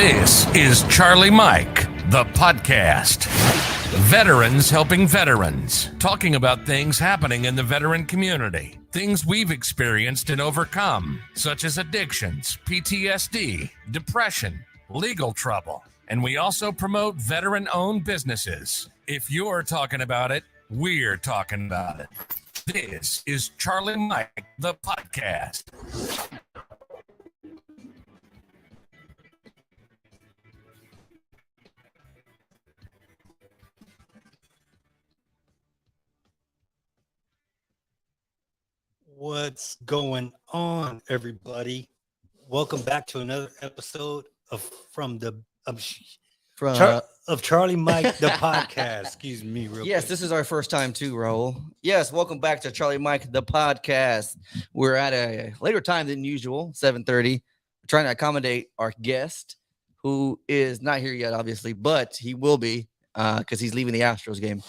This is Charlie Mike, the podcast. Veterans helping veterans, talking about things happening in the veteran community, things we've experienced and overcome, such as addictions, PTSD, depression, legal trouble. And we also promote veteran-owned businesses. If you're talking about it, we're talking about it. This is Charlie Mike, the podcast. What's going on, everybody? Welcome back to another episode of Charlie Mike, the podcast. Excuse me, real Yes, quick. this is our first time too, Raul. Yes, welcome back to Charlie Mike, the podcast. We're at a later time than usual, 7:30. We're trying to accommodate our guest, who is not here yet, obviously, but he will be because he's leaving the Astros game.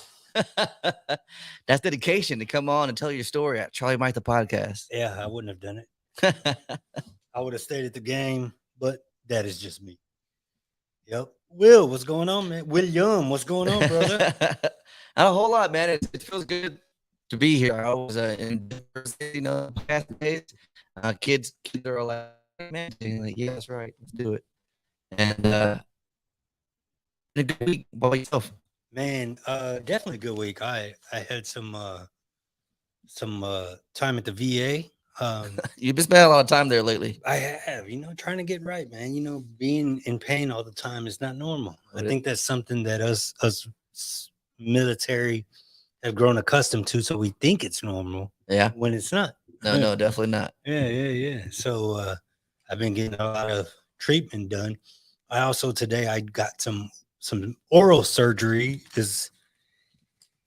That's dedication to come on and tell your story at Charlie Mike, the podcast. Yeah, I wouldn't have done it. I would have stayed at the game, but that is just me. Yep. Will, what's going on, man? William, what's going on, brother? Not a whole lot, man. It feels good to be here. I was in past days. Kids are like, man, like, yeah, that's right. Let's do it. And a good week by yourself. Man, definitely a good week. I had some time at the VA. You've been spending a lot of time there lately. I have, trying to get right, man. Being in pain all the time is not normal. I think that's something that us military have grown accustomed to, so we think it's normal. Yeah. When it's not. No, definitely not. Yeah. So I've been getting a lot of treatment done. I also today I got some oral surgery because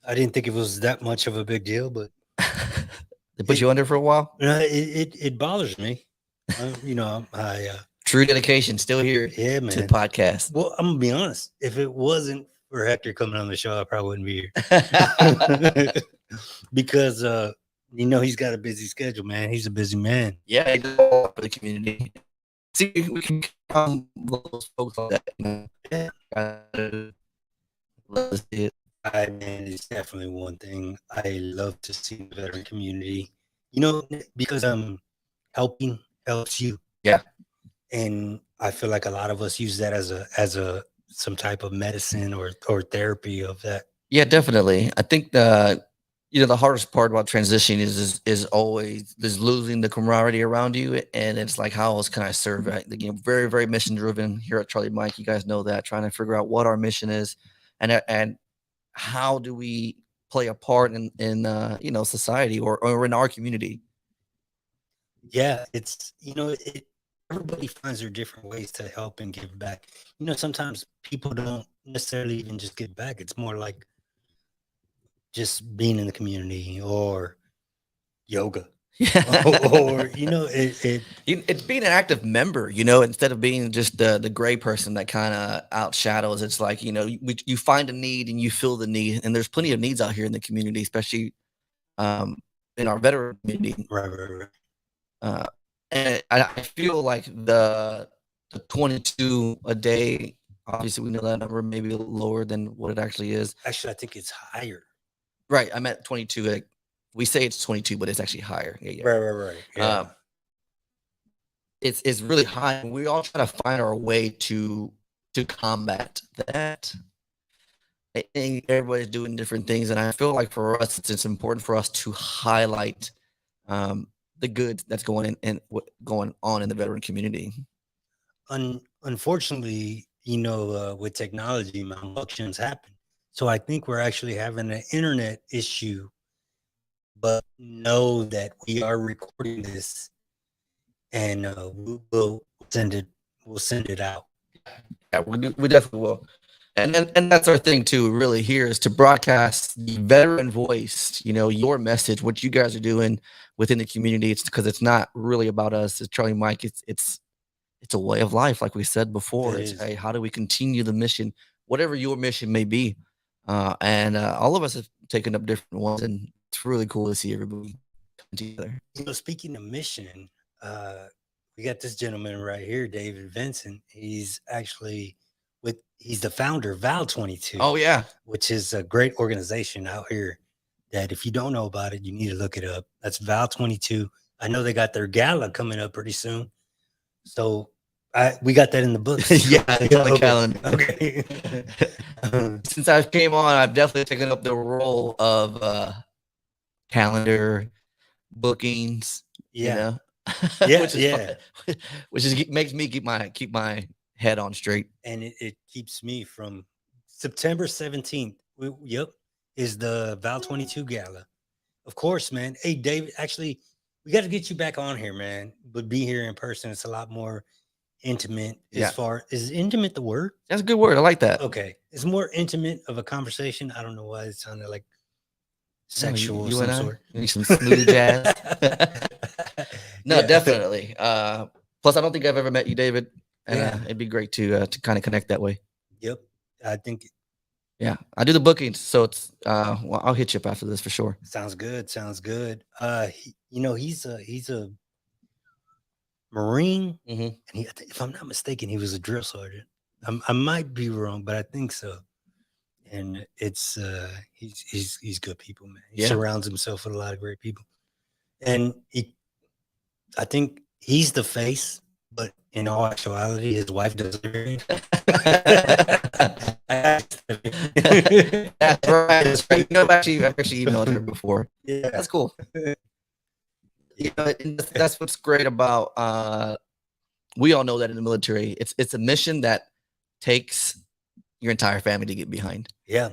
I didn't think it was that much of a big deal, but They put you under for a while? It bothers me. True dedication, still here yeah, man. to the podcast. Well, I'm gonna be honest. If it wasn't for Hector coming on the show, I probably wouldn't be here. Because he's got a busy schedule, man. He's a busy man. Yeah, he does all for the community. See, we can come those folks like that. Yeah. Love to see it. Man, it's definitely one thing I love to see the veteran community. Because helping helps you. Yeah. And I feel like a lot of us use that as some type of medicine or therapy of that. Yeah, definitely. I think the hardest part about transitioning is always losing the camaraderie around you, and it's like, how else can I serve? Very, very mission driven here at Charlie Mike. You guys know that, trying to figure out what our mission is, and how do we play a part in society or in our community. Yeah, it's everybody finds their different ways to help and give back. Sometimes people don't necessarily even just give back. It's more like just being in the community or yoga. or it's being an active member, instead of being just the gray person that kind of outshadows. It's like, you find a need and you fill the need, and there's plenty of needs out here in the community, especially in our veteran community. Right. And I feel like the 22 a day, obviously we know that number may be a little lower than what it actually is. Actually, I think it's higher. Right, I'm at 22. Like, we say it's 22, but it's actually higher. Yeah. Right. Yeah. It's really high. We all try to find our way to combat that. I think everybody's doing different things, and I feel like for us, it's important for us to highlight the good that's going on in the veteran community. Unfortunately, with technology, malfunctions happen. So I think we're actually having an internet issue. But know that we are recording this, and we'll send it. We'll send it out. Yeah, we definitely will. And that's our thing too. Really, here is to broadcast the veteran voice. Your message, what you guys are doing within the community. It's because it's not really about us. It's Charlie Mike. It's a way of life, like we said before. It's, hey, how do we continue the mission, whatever your mission may be? And all of us have taken up different ones, and it's really cool to see everybody come together. Speaking of mission, we got this gentleman right here, David Vincent. He's actually he's the founder of Val 22. Oh yeah, which is a great organization out here that if you don't know about it, you need to look it up. That's Val 22. I know they got their gala coming up pretty soon. So we got that in the books. yeah, it's on the calendar. Okay. Since I came on, I've definitely taken up the role of calendar bookings. Yeah. You know? Yeah, which is yeah. fun, which is makes me keep my head on straight. And it keeps me from September 17th. Yep, is the Val 22 gala. Of course, man. Hey, David, actually, we got to get you back on here, man. But be here in person. It's a lot more intimate. Yeah. Is intimate the word? That's a good word. I like that. Okay. It's more intimate of a conversation. I don't know why it sounded like sexual of some sort. Need some smooth jazz. No, Yeah. definitely. Plus, I don't think I've ever met you, David, and Yeah. it'd be great to kind of connect that way. Yep. I think Yeah, I do the bookings, so it's well, I'll hit you up after this for sure. sounds good. Sounds good. He's a Marine, Mhm. and if I'm not mistaken, he was a drill sergeant. I might be wrong, but I think so. And it's he's good people, man. He Yeah. surrounds himself with a lot of great people, and I think he's the face, but in all actuality, his wife does everything. That's right. That's right. I've actually emailed her before. Yeah, That's cool. You know, and that's what's great about. We all know that in the military, it's a mission that takes your entire family to get behind. yeah,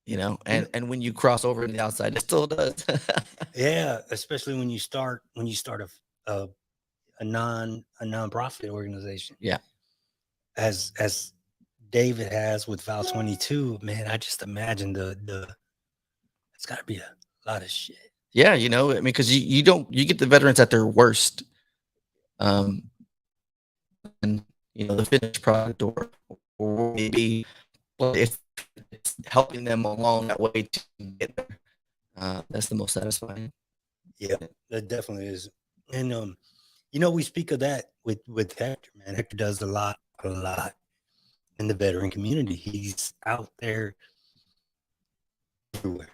You know, and when you cross over to the outside, it still does. yeah. Especially when you start a nonprofit organization. Yeah. As David has with Val 22, man, I just imagine it's got to be a lot of shit. Yeah, you know, I mean, because you get the veterans at their worst, and you know the finished product or maybe it's helping them along that way to get there. That's the most satisfying. Yeah, that definitely is. And we speak of that with Hector, man. Hector does a lot in the veteran community. He's out there everywhere.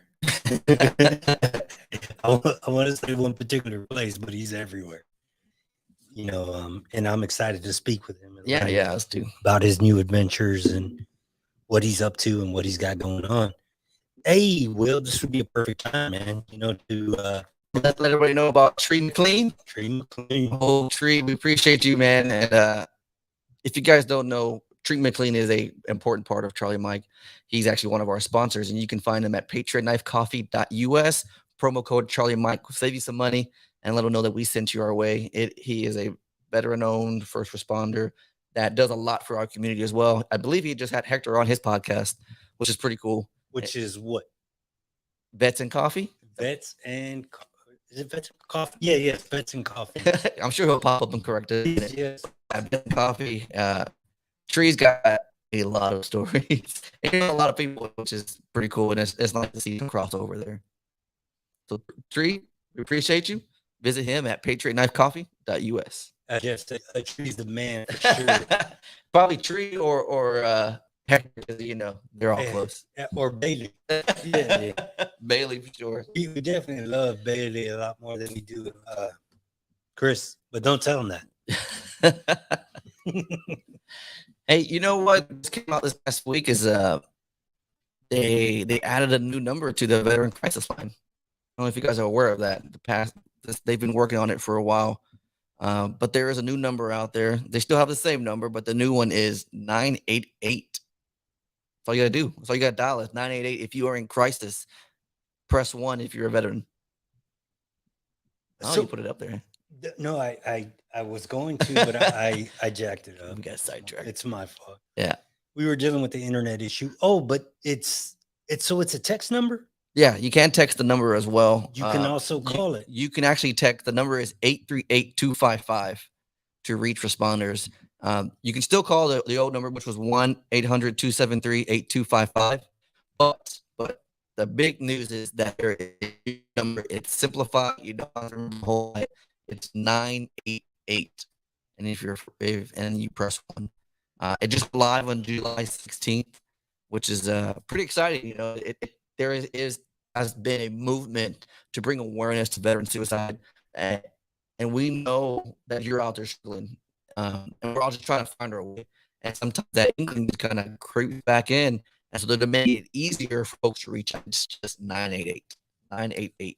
I want to say one particular place, but he's everywhere. And I'm excited to speak with him. Yeah, us too. About his new adventures and what he's up to and what he's got going on. Hey, Will, this would be a perfect time, man. To let everybody know about Tree McLean. Tree McLean. Oh, Tree, we appreciate you, man. And if you guys don't know, Tree McLean is a important part of Charlie Mike. He's actually one of our sponsors, and you can find him at patriotknifecoffee.us. Promo code Charlie Mike will save you some money and let him know that we sent you our way. He is a veteran-owned first responder that does a lot for our community as well. I believe he just had Hector on his podcast, which is pretty cool. Which is what? Vets and Coffee? Vets and is it Vets and Coffee? Yeah, Vets and Coffee. I'm sure he'll pop up and correct it. Yes. Vets and Coffee. Tree's got a lot of stories. And a lot of people, which is pretty cool. And it's nice to see him cross over there. So, Tree, we appreciate you. Visit him at patriotknifecoffee.us. Yes, Tree's the man for sure. Probably Tree or Hector, because they're all close. Or Bailey. Yeah. Bailey for sure. We definitely love Bailey a lot more than we do Chris, but don't tell him that. Hey, you know what just came out this past week is they added a new number to the veteran crisis line. I don't know if you guys are aware of that. They've been working on it for a while. But there is a new number out there. They still have the same number, but the new one is 988. That's all you gotta do. That's all you gotta dial is 988 if you are in crisis. Press 1 if you're a veteran. Oh, So- you put it up there. No, I was going to, but I jacked it up. We got sidetracked. It's my fault. Yeah. We were dealing with the internet issue. Oh, but it's a text number? Yeah, you can text the number as well. You can also call it. You can actually text. The number is 838-255 to reach responders. You can still call the old number, which was 1-800-273-8255. But the big news is that there is a number. It's simplified. You don't have to remember the whole line. It's 988. and and you press 1. It just live on July 16th, which is pretty exciting. You know, there has been a movement to bring awareness to veteran suicide, and we know that you're out there struggling, and we're all just trying to find our way. And sometimes that inkling kind of creeps back in, and so to make it easier for folks to reach out, it's just 988.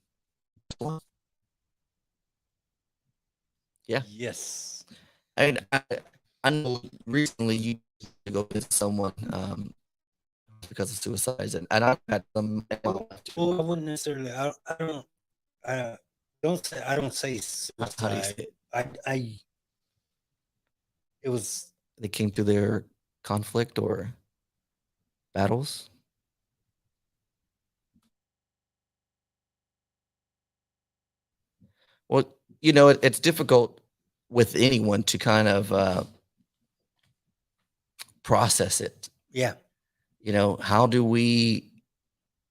Yeah. Yes. I mean, I know recently you go visit someone because of suicides, and I've had some. Well, I wouldn't necessarily. I don't say. I don't say How do you say suicide. it? It was. They came through their conflict or battles. Well, you know, it's difficult with anyone to kind of process it. Yeah. You know, how do we,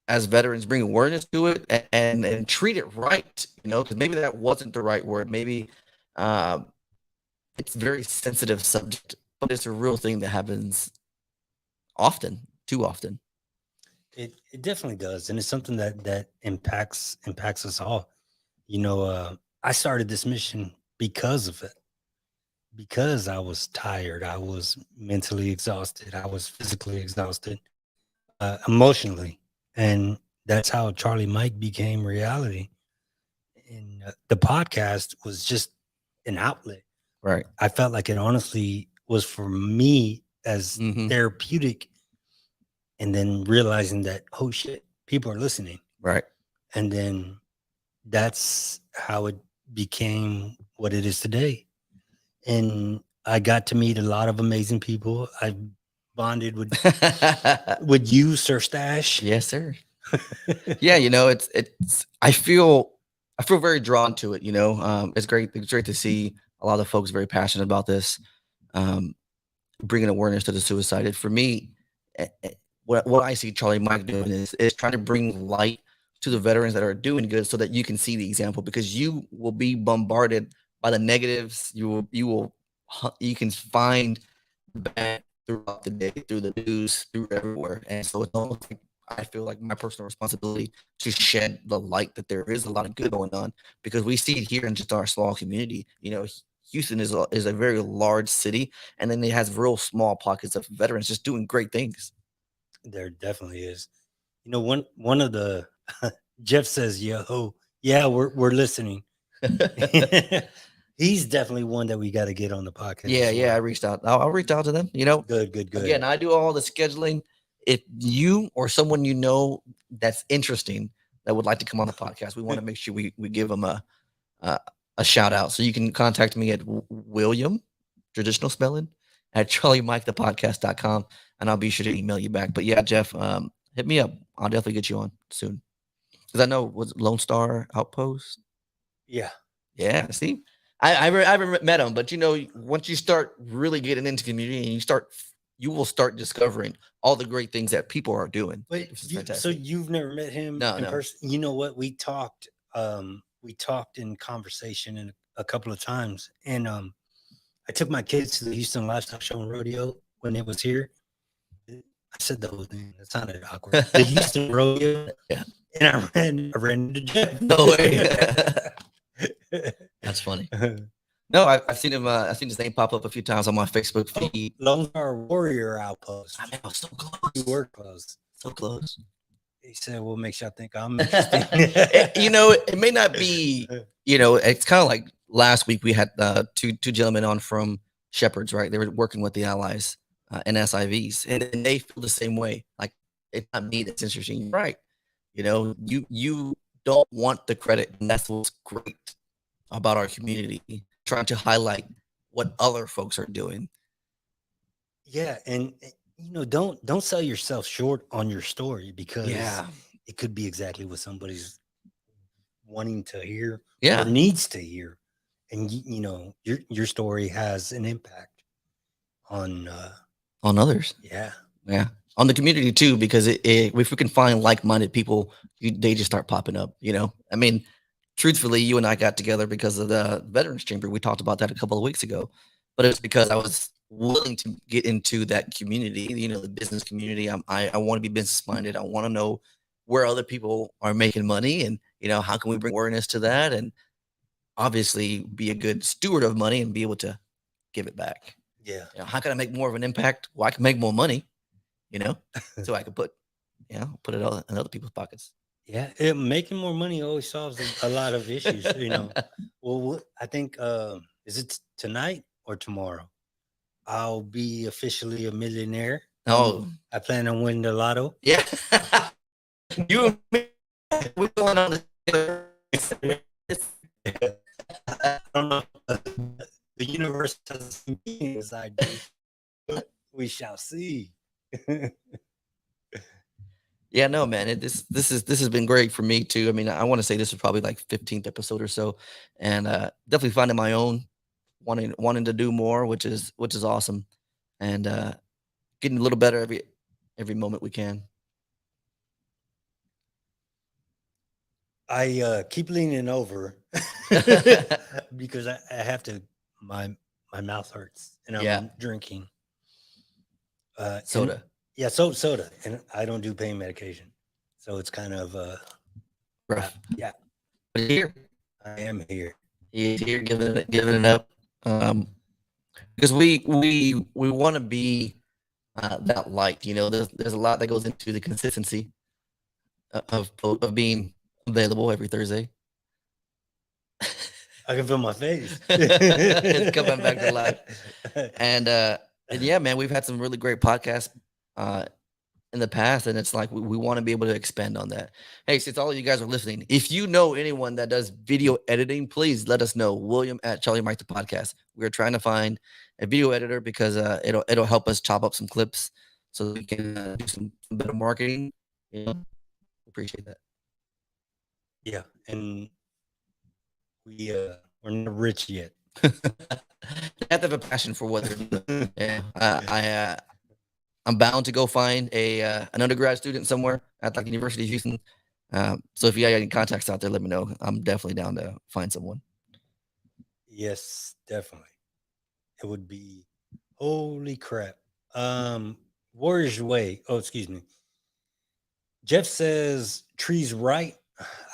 as veterans, bring awareness to it and treat it right? You know, because maybe that wasn't the right word. Maybe it's a very sensitive subject, but it's a real thing that happens often, too often. It definitely does, and it's something that impacts us all. You know, I started this mission because of it. Because I was tired, I was mentally exhausted, I was physically exhausted, emotionally, and that's how Charlie Mike became reality. And the podcast was just an outlet. Right. I felt like it honestly was for me as therapeutic, and then realizing that, oh shit, people are listening. Right. And then that's how it became what it is today. And I got to meet a lot of amazing people. I bonded with you, Sir Stash. Yes, sir. Yeah, you know, it's I feel very drawn to it. You know, it's great to see a lot of folks very passionate about this, bringing awareness to the suicide. And for me, what I see Charlie Mike doing is trying to bring light to the veterans that are doing good, so that you can see the example, because you will be bombarded by the negatives. You can find the bad throughout the day, through the news, through everywhere. And so it's almost like I feel like my personal responsibility to shed the light that there is a lot of good going on, because we see it here in just our small community. You know, Houston is a very large city, and then it has real small pockets of veterans just doing great things. There definitely is. You know, one of the Jeff says, yeah, we're listening. He's definitely one that we got to get on the podcast. Yeah, I reached out. I'll reach out to them. You know, good. Again, I do all the scheduling. If you or someone you know that's interesting that would like to come on the podcast, we want to make sure we give them a shout out. So you can contact me at William, traditional spelling, at charliemikethepodcast.com, and I'll be sure to email you back. But yeah, Jeff, hit me up. I'll definitely get you on soon. Because I know, was Lone Star Outpost? Yeah. See, I haven't met him, but you know, once you start really getting into community, and you will start discovering all the great things that people are doing. Wait, so you've never met him in person? You know what? We talked in conversation a couple of times, and I took my kids to the Houston Livestock Show and Rodeo when it was here. I said the whole thing. That sounded awkward. The Houston Rodeo. Yeah. And I ran into Jeff. No way. That's funny. No, I've seen him. I've seen his name pop up a few times on my Facebook feed. Lone Star Warrior Outpost. I mean, I was so close. You were close. So close. He said, "What makes y'all think I'm interesting?" You know, it may not be. You know, it's kind of like last week we had two gentlemen on from Shepherds, right? They were working with the Allies and SIVs, and they feel the same way. Like, it's not me that's interesting, right? You know, you don't want the credit, and that's what's great about our community. Trying to highlight what other folks are doing. Yeah, and you know, don't sell yourself short on your story, because it could be exactly what somebody's wanting to hear or needs to hear. And you know, your story has an impact on others. Yeah, on the community too, because if we can find like-minded people, they just start popping up. You know, I mean, truthfully, you and I got together because of the Veterans Chamber. We talked about that a couple of weeks ago. but it's because I was willing to get into that community, the business community. I want to be business minded. I want to know where other people are making money, and how can we bring awareness to that, and obviously be a good steward of money and be able to give it back. Yeah. How can I make more of an impact? Well, I can make more money, so I can put it all in other people's pockets. Yeah, making more money always solves a lot of issues. Well, I think is it tonight or tomorrow? I'll be officially a millionaire. Oh, I plan on winning the lotto. yeah. You and me, we're going on the I don't know. The universe doesn't mean as I do, but we shall see. Yeah, no, man. This has been great for me too. I mean, I want to say this is probably like 15th episode or so, and definitely finding my own, wanting to do more, which is awesome, and getting a little better every moment we can. I keep leaning over because I have to. My mouth hurts, and I'm drinking Soda. Soda, and I don't do pain medication, so it's kind of rough. Yeah, but here I am here. He's here giving it up, because we want to be that light. There's a lot that goes into the consistency of being available every Thursday. I can feel my face. It's coming back to life. And yeah, man, we've had some really great podcasts in the past, and it's like we want to be able to expand on that. Hey, since all of you guys are listening, if you know anyone that does video editing, please let us know. William at Charlie Mike the Podcast. We're trying to find a video editor because it'll help us chop up some clips so that we can do some better marketing. Appreciate that. Yeah, and we're not rich yet. They have to have a passion for what they're doing. Yeah, I'm bound to go find an undergrad student somewhere at the University of Houston. So if you have any contacts out there, let me know. I'm definitely down to find someone. Yes, definitely. It would be holy crap. Warriors Way. Oh, excuse me. Jeff says trees right.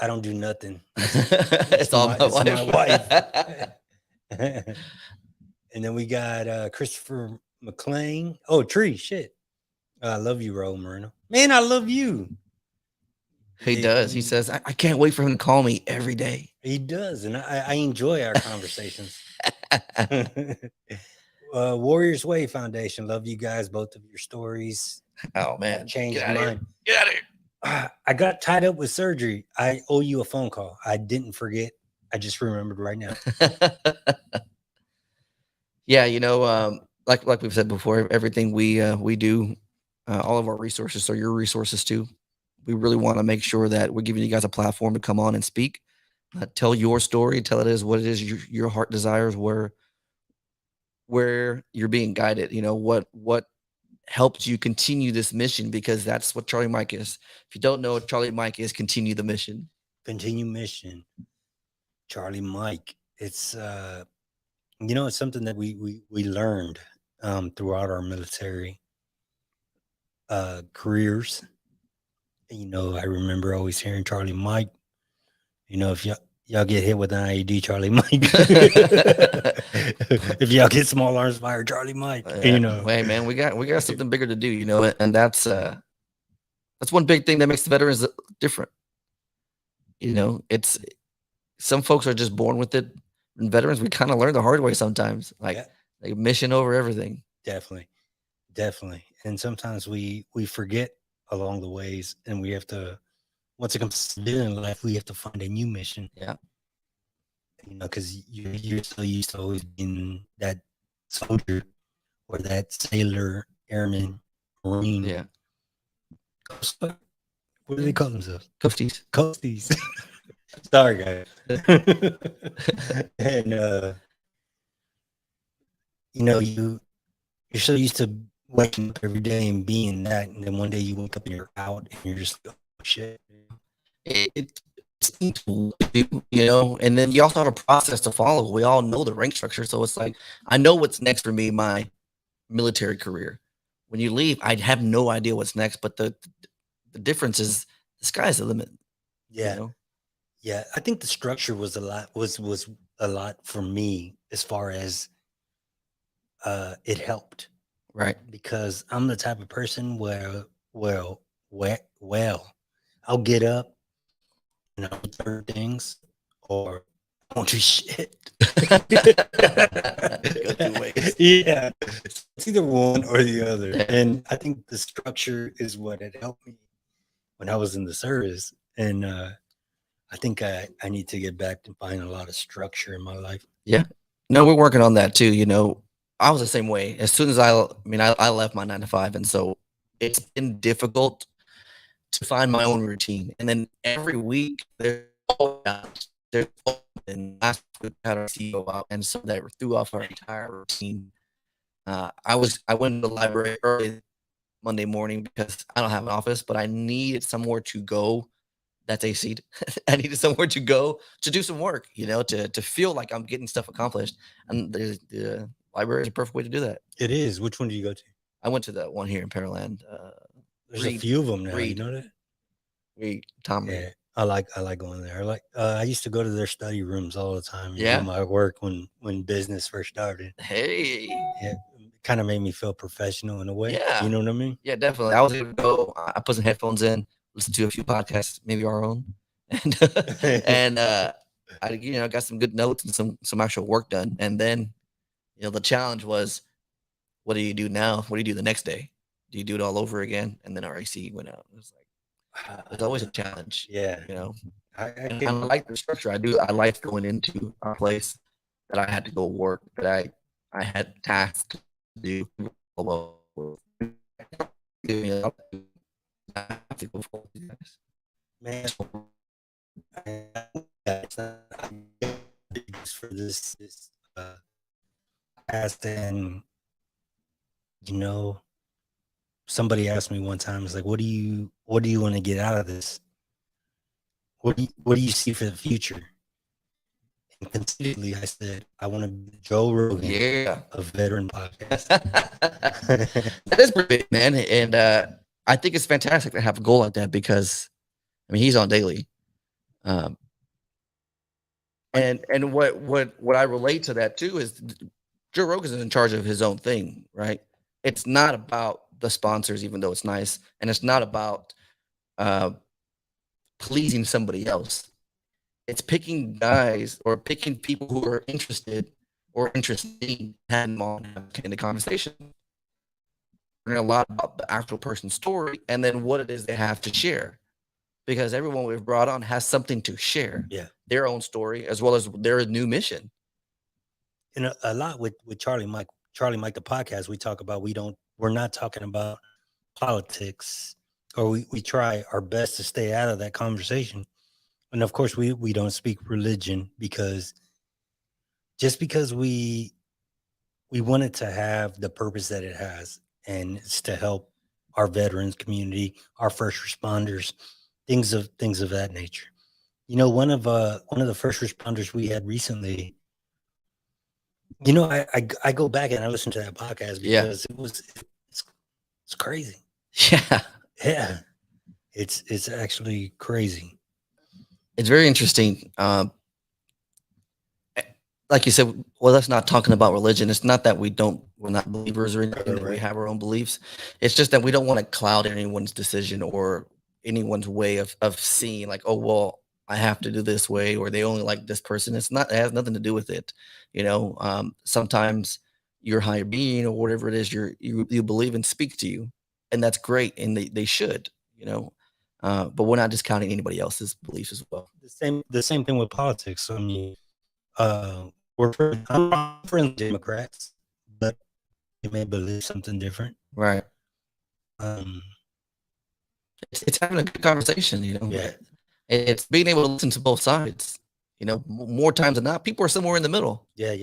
I don't do nothing. It's all my wife. And then we got Christopher McLean. Oh, tree shit. I love you, Moreno. Man, I love you. He does. He says, I can't wait for him to call me every day. He does, and I enjoy our conversations. Warriors Way Foundation. Love you guys, both of your stories. Oh, man. Changed mine. Get out of here. I got tied up with surgery. I owe you a phone call. I didn't forget. I just remembered right now. Yeah, like we've said before, everything we do, all of our resources are your resources too. We really want to make sure that we're giving you guys a platform to come on and speak, tell your story, tell it is what it is your heart desires, where you're being guided. What helped you continue this mission, because that's what Charlie Mike is. If you don't know what Charlie Mike is, continue the mission. Continue mission. Charlie Mike. It's it's something that we learned throughout our military careers. I remember always hearing Charlie Mike. If y'all get hit with an IED, Charlie Mike. If y'all get small arms fire, Charlie Mike. Hey man, we got something bigger to do, and that's one big thing that makes the veterans different. It's some folks are just born with it, and veterans, we kind of learn the hard way sometimes, like mission over everything. Definitely. And sometimes we forget along the ways, and we have to, once it comes to living life, we have to find a new mission. Yeah. Because you're so used to always being that soldier or that sailor, airman, marine. Yeah. What do they call themselves? Coasties. Sorry, guys. And you're so used to waking up every day and being that, and then one day you wake up and you're out, and you're just like, oh shit. to do, you know, and then you also have a process to follow. We all know the rank structure. So it's like, I know what's next for me, my military career. When you leave, I have no idea what's next, but the difference is the sky's the limit. Yeah. You know? Yeah. I think the structure was a lot for me as far as it helped. Right. Because I'm the type of person where, well, I'll get up and I'll do things, or I won't do shit. Go 2 ways. Yeah, it's either one or the other. And I think the structure is what had helped me when I was in the service. And I think I need to get back to find a lot of structure in my life. Yeah. No, we're working on that too. You know, I was the same way. As soon as I left my 9 to 5. And so it's been difficult to find my own routine. And then every week there's and last week we had our CEO out, and so that threw off our entire routine. I went to the library early Monday morning because I don't have an office, but I needed somewhere to go. That's AC'd. I needed somewhere to go to do some work, you know, to feel like I'm getting stuff accomplished. And the library is a perfect way to do that. It is. Which one do you go to? I went to the one here in Pearland. There's a few of them now. You know that? Tom. Yeah, I like going there. I used to go to their study rooms all the time. And Yeah. do my work when business first started. Hey. Yeah, it kind of made me feel professional in a way. Yeah. You know what I mean? Yeah, definitely. I was able to go. I put some headphones in, listen to a few podcasts, maybe our own, and I got some good notes and some actual work done. And then, the challenge was, what do you do now? What do you do the next day? Do you do it all over again? And then our AC went out. It was like, there's always a challenge. Yeah. And I like the structure. I like going into a place that I had to go work, that I had tasks to do. Man, for this past, and somebody asked me one time, it's like, what do you want to get out of this? What do you see for the future? And conceitedly, I said, I want to be Joe Rogan, a veteran podcast. That is pretty big, man. And I think it's fantastic to have a goal like that because, he's on daily. And what I relate to that too is Joe Rogan is in charge of his own thing, right? It's not about the sponsors, even though it's nice, and it's not about pleasing somebody else. It's picking guys or picking people who are interested or interesting, having them on in the conversation. Learning a lot about the actual person's story and then what it is they have to share. Because everyone we've brought on has something to share. Yeah. Their own story as well as their new mission. And a lot with Charlie Mike the podcast, we talk about we're not talking about politics, or we try our best to stay out of that conversation. And of course we don't speak religion because we want it to have the purpose that it has, and it's to help our veterans community, our first responders, things of that nature. One of the first responders we had recently, I go back and I listen to that podcast because it's crazy. Yeah. Yeah. It's actually crazy. It's very interesting. Like you said, well, that's not talking about religion. It's not that we're not believers or anything, that we have our own beliefs. It's just that we don't want to cloud anyone's decision or anyone's way of seeing, like, oh, well, I have to do this way, or they only like this person. It has nothing to do with it. Sometimes your higher being or whatever it is you believe in speaks to you, and that's great. And they should, but we're not discounting anybody else's beliefs as well. The same thing with politics. I'm friends with Democrats, but they may believe something different. Right. It's having a good conversation, Yeah. It's being able to listen to both sides, more times than not. People are somewhere in the middle. Yeah.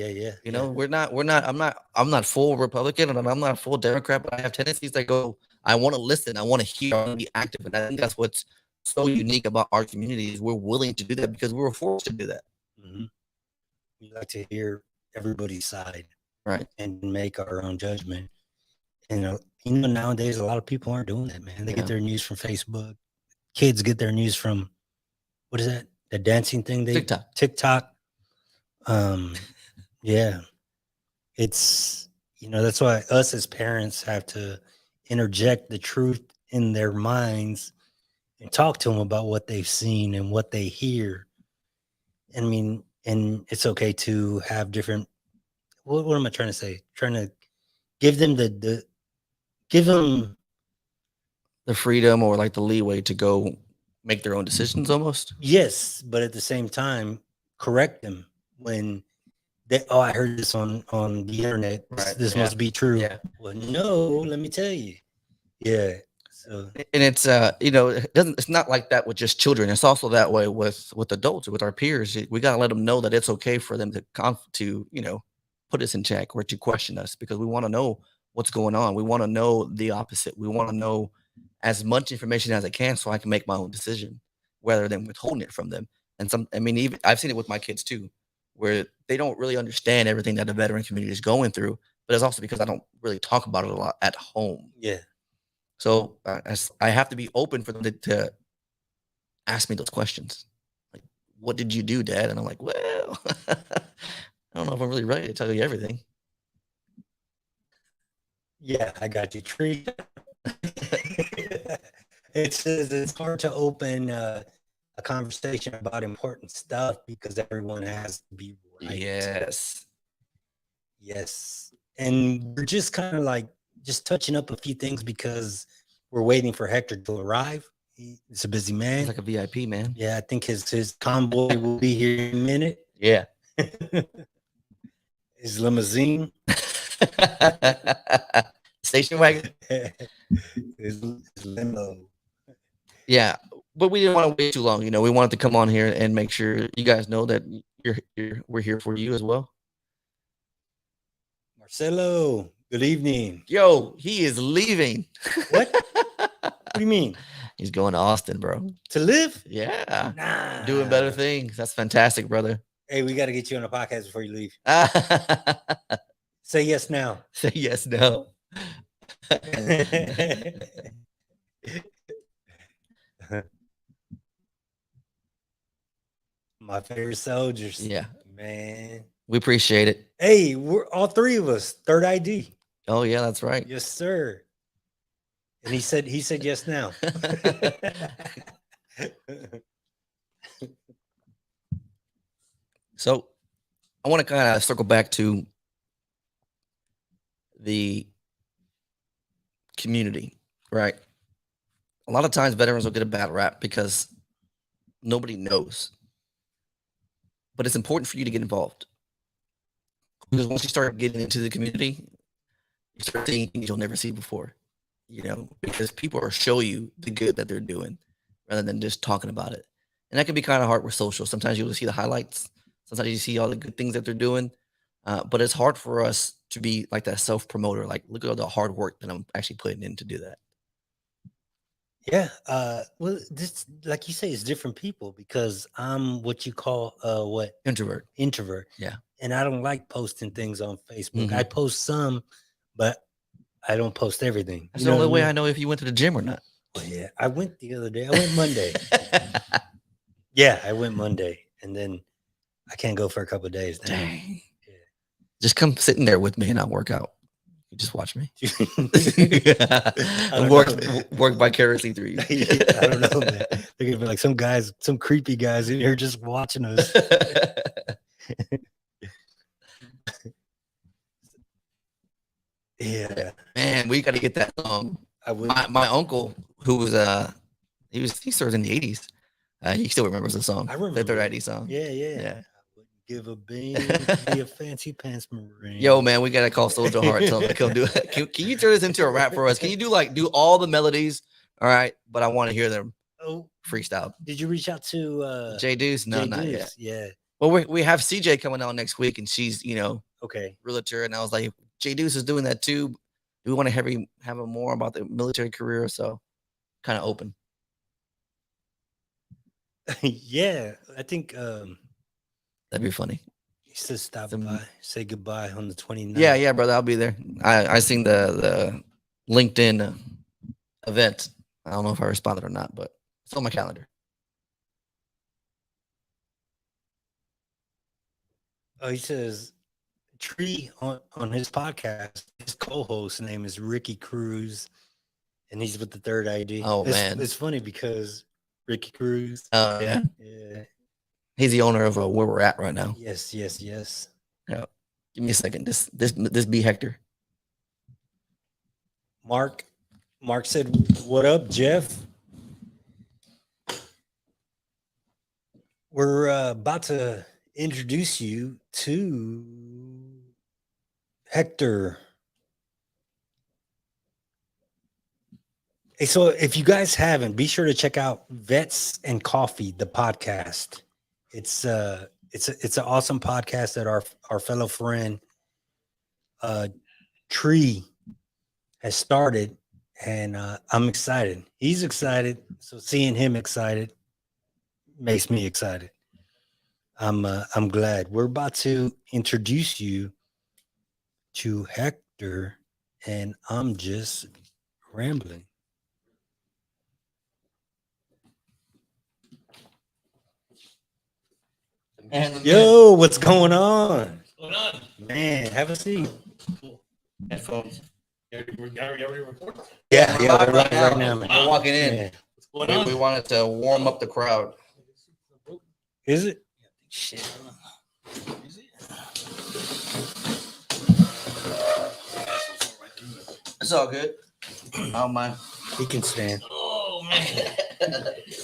We're not, I'm not full Republican and I'm not full Democrat, but I have tendencies that go, I want to listen. I want to hear, I want to be active. And I think that's what's so unique about our community is we're willing to do that because we were forced to do that. Mm-hmm. We like to hear everybody's side, right, and make our own judgment. And nowadays a lot of people aren't doing that, man. They get their news from Facebook. Kids get their news from, what is that? The dancing thing? TikTok. Yeah. It's, that's why us as parents have to interject the truth in their minds and talk to them about what they've seen and what they hear. I mean, and it's okay to have different, what am I trying to say? Trying to give them give them the freedom or like the leeway to go make their own decisions almost. Yes, but at the same time, correct them when I heard this on the internet. Right. This must be true. Yeah. Well, no, let me tell you. Yeah. So, and it's it's not like that with just children. It's also that way with adults, with our peers. We got to let them know that it's okay for them to put us in check or to question us, because we want to know what's going on. We want to know the opposite. We want to know as much information as I can so I can make my own decision rather than withholding it from them. And even I've seen it with my kids too, where they don't really understand everything that the veteran community is going through, but it's also because I don't really talk about it a lot at home. Yeah. So I have to be open for them to ask me those questions. Like, what did you do, Dad? And I'm like, well, I don't know if I'm really ready to tell you everything. Yeah, I got you. Tree. It's hard to open a conversation about important stuff because everyone has to be right. Yes. And we're just kind of like just touching up a few things because we're waiting for Hector to arrive. He's a busy man. He's like a VIP, man. Yeah, I think his convoy will be here in a minute. Yeah. His limousine. Station wagon. his limo. Yeah, but we didn't want to wait too long. We wanted to come on here and make sure you guys know that we're here for you as well. Marcelo, good evening. Yo, he is leaving. What? What do you mean? He's going to Austin, bro. To live? Yeah. Nah. Doing better things. That's fantastic, brother. Hey, we got to get you on a podcast before you leave. Say yes now. Say yes now. My favorite soldiers. Yeah. Man. We appreciate it. Hey, we're all three of us. Third ID. Oh, yeah, that's right. Yes, sir. And he said yes now. So I want to kind of circle back to the community, right? A lot of times veterans will get a bad rap because nobody knows. But it's important for you to get involved. Because once you start getting into the community, you start seeing things you'll never see before. Because people will show you the good that they're doing rather than just talking about it. And that can be kind of hard with social. Sometimes you'll see the highlights. Sometimes you see all the good things that they're doing. But it's hard for us to be like that self-promoter. Like, look at all the hard work that I'm actually putting in to do that. Yeah. Well, this, like you say, it's different people because I'm what you call what? Introvert. Yeah. And I don't like posting things on Facebook. Mm-hmm. I post some, but I don't post everything. That's the only way I know if you went to the gym or not. Well, yeah. I went the other day. I went Monday. Yeah, I went Monday. And then I can't go for a couple of days now. Dang. Yeah. Just come sitting there with me and I'll work out. You just watch me. work vicariously through you. I don't know, man. They're gonna be like some creepy guys in here just watching us. Yeah, man, we got to get that song. My uncle, who was he served in the 80s. He still remembers the song. I remember the Third ID song. Yeah. I wouldn't give a bean be a fancy pants Marine. Yo, man, we gotta call Soldier Heart. Tell him to come do it. Can you turn this into a rap for us? Can you do all the melodies? All right, but I want to hear them freestyle. Did you reach out to J Deuce? No, not Deuce? yet. Yeah. Well, we have CJ coming on next week, and she's okay, realtor, and I was like, J Deuce is doing that too. Do we want to have him more about the military career? So kind of open. Yeah, I think That'd be funny. he said stop Some- by, say goodbye on the 29th. Yeah, brother, I'll be there. I seen the LinkedIn event. I don't know if I responded or not, but it's on my calendar. Oh, he says Tree on his podcast. His co-host name is Ricky Cruz, and he's with the Third ID. Oh, man. It's funny because Ricky Cruz. Oh yeah, Yeah. he's the owner of where we're at right now. Yes. Yeah. Give me a second. This be Hector. Mark said, "What up, Jeff?" We're about to introduce you to Hector. Hey, so if you guys haven't, be sure to check out Vets and Coffee, the podcast. It's an awesome podcast that our fellow friend Tree has started, and I'm excited. He's excited, so seeing him excited makes me excited. I'm glad. We're about to introduce you to Hector, and I'm just rambling. Yo, what's going on? What's going on? Man, have a seat. Headphones. You already recorded? Yeah, We're we're live live right now, man. We're walking in. Yeah. What's going on? We wanted to warm up the crowd. Is it? Shit. Is it? It's all good. I don't mind. He can stand. Oh man.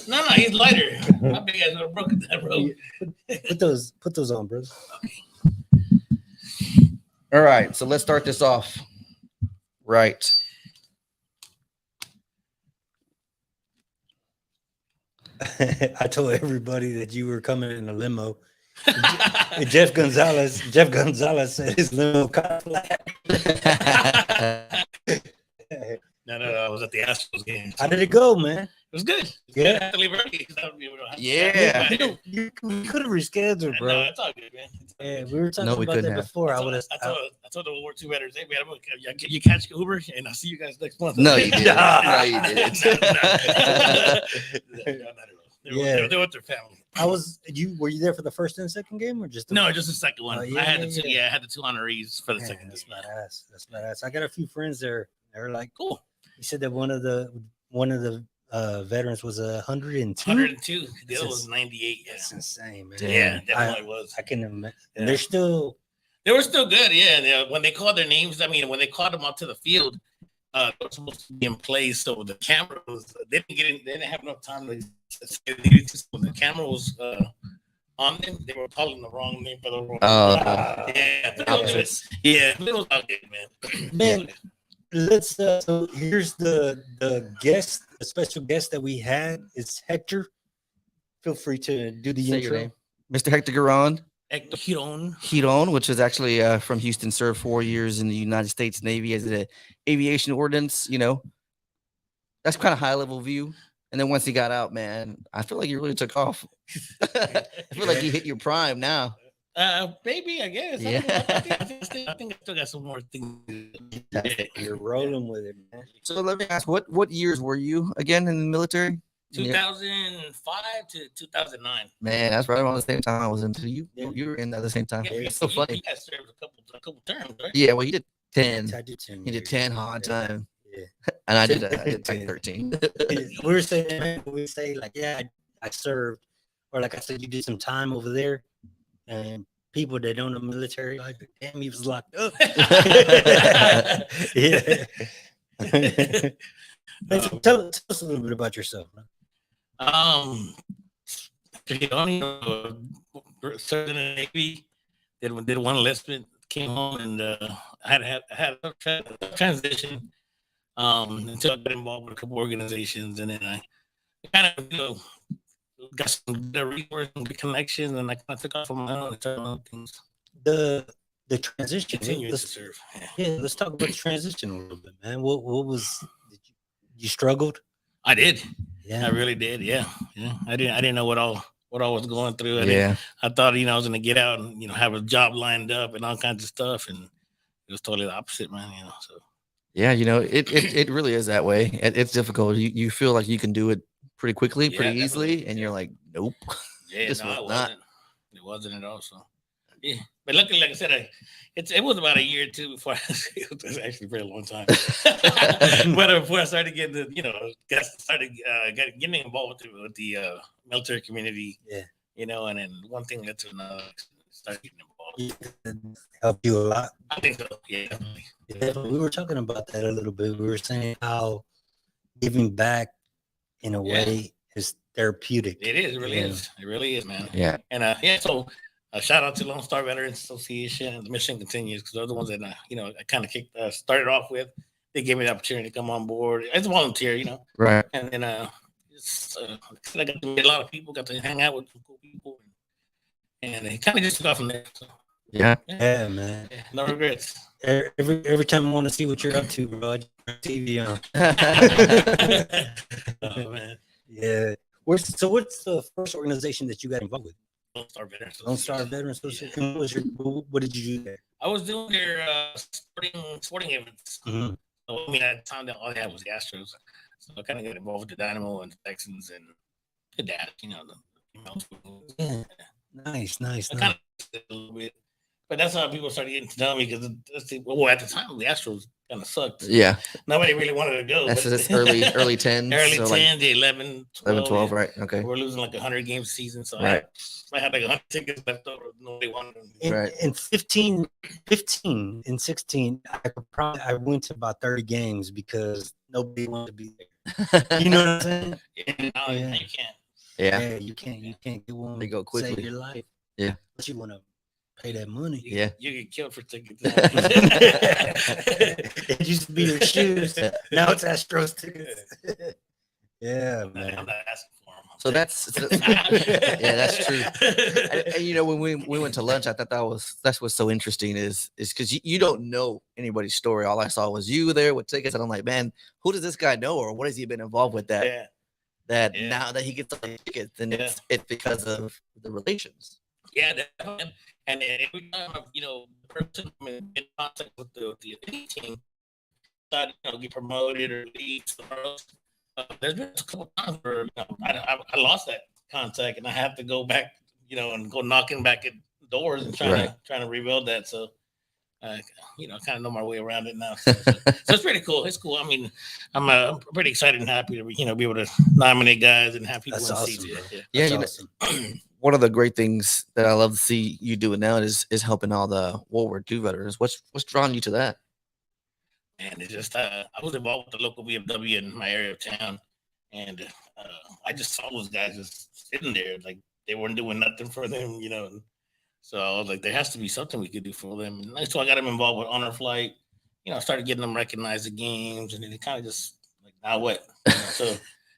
No, he's lighter. My big ass would have broken that rope. Put those on, bro. All right, so let's start this off. Right. I told everybody that you were coming in a limo. Jeff Gonzalez said his limo kind of flat. No. I was at the Astros game. How did it go, man? It was good. Yeah. I have to leave early because I don't be able to. Yeah. You could have rescheduled, bro. No, it's all good, man. Yeah, we were talking No, we about couldn't that have. before. I I would have. told the World War II veterans, hey, man, you catch Uber, and I'll see you guys next month. No, you didn't. No, you didn't. No, not at all. Yeah. They're with their family. Were you there for the first and second game or just the No, just the second one. Oh, yeah, I had yeah, the two, yeah. I had the two honorees for the Man, second. that's game. badass. That's badass. I got a few friends there. They're like, Cool. he said that one of the veterans was 102. 102. The other That's was 98. Yeah, That's insane, man. yeah, definitely was. I can imagine. Yeah. They're still. They were still good. Yeah, when they called their names, I mean, when they called them up to the field, they were supposed to be in place. So the camera was. They didn't get in. They didn't have enough time to. When the camera was on them, they were calling the wrong name for the wrong. Yeah, but it was, it was all good, man. Man, let's. So here's the guest, the special guest that we had. It's Hector. Feel free to do the Say your intro. name. Mr. Hector Giron. Hector Giron. Giron, which is actually from Houston, served 4 years in the United States Navy as an aviation ordnance. That's kind of high level view. And then once he got out, man, I feel like he really took off. I feel like you hit your prime now. Maybe I guess. Yeah. I think I still got some more things. You're rolling with it, man. So let me ask, what years were you again in the military? 2005 to 2009. Man, that's right around the same time I was into you. Yeah. You were in at the same time. Yeah, It's so funny. You guys served a couple terms, right? Yeah, well, you did 10. I did 10. You did 10 hard time. Yeah. And I did like 10. 13. We were saying, man, we say like, yeah, I served, or like I said, you did some time over there, and people that don't know military, like, damn, he was locked up. Yeah. Man, so tell us a little bit about yourself, man. Served in the Navy, did one enlistment, came home, and I had a transition until I got involved with a couple organizations, and then I kind of got some good resources and good connections, and I kind of took off on my own and started on things. The transition. Continuing to Let's, serve. yeah, let's talk about the transition a little bit, man. What was you struggled? I did. Yeah. I really did. Yeah. I didn't know what all was going through. Yeah. I thought, I was going to get out and, have a job lined up and all kinds of stuff. And it was totally the opposite, man. So. Yeah, it really is that way. It's difficult. You feel like you can do it pretty quickly, pretty easily, and you're like, nope. Yeah, this no, was it not. wasn't. It wasn't at all. So, yeah. But luckily, like I said, it was about a year or two before it was actually a very long time. But before I started getting getting involved with the military community, and then one thing led to another. Started getting involved. Helped you a lot. I think so. Yeah. We were talking about that a little bit. We were saying how giving back in a way is therapeutic. It is. It really is. It really is, man. Yeah. And so shout out to Lone Star Veterans Association, and the mission continues because they're the ones that I kind of started off with. They gave me the opportunity to come on board as a volunteer, Right. And then I got to meet a lot of people, got to hang out with some cool people, and it kind of just took off from there. So, yeah, man. Yeah, no regrets. Every time I want to see what you're up to, bro, I just turn TV on. Oh man. Yeah. So what's the first organization that you got involved with? Lone Star Veterans. Lone Star Veterans Association. What did you do there? I was doing their sporting events. Mm-hmm. So, at the time, all they had was the Astros. So I kind of got involved with the Dynamo and the Texans and the Dad, Yeah. Nice. I kind of did a little bit. But that's how people started getting to know me because at the time, the Astros kind of sucked. Yeah. Nobody really wanted to go. That's this early 10s. Early so 10, 11, 12, right? Okay. We're losing like 100 game season. So right. I had like 100 tickets left over. Nobody wanted them. Right. In 15 and 16, I went to about 30 games because nobody wanted to be there. You know what I'm saying? Yeah, you can't. Yeah, you can't get one. They go quickly. Save your life. Yeah. But you want to pay that money. Yeah. You get killed for tickets. It used to be your shoes. Now it's Astros tickets. Yeah, man. I'm not asking for them. So that's yeah, that's true. And when we went to lunch, I thought that's what's so interesting is because you don't know anybody's story. All I saw was you there with tickets, and I'm like, man, who does this guy know, or what has he been involved with that now that he gets all these tickets, and it's because of the relations. Yeah, definitely. And every time the person in contact with the team, get promoted or leave somewhere else. There's been a couple times where I lost that contact, and I have to go back, and go knocking back at doors and trying to rebuild that. So, I kind of know my way around it now. So it's pretty cool. It's cool. I mean, I'm pretty excited and happy to be able to nominate guys and have people in the seats. Yeah, That's awesome. One of the great things that I love to see you doing now is helping all the World War II veterans. What's drawing you to that? And it's just I was involved with the local WWII in my area of town, and I just saw those guys just sitting there like they weren't doing nothing for them, And so I was like, there has to be something we could do for them. And so I got them involved with Honor Flight. I started getting them recognized at games, and then it kind of just like, now what? So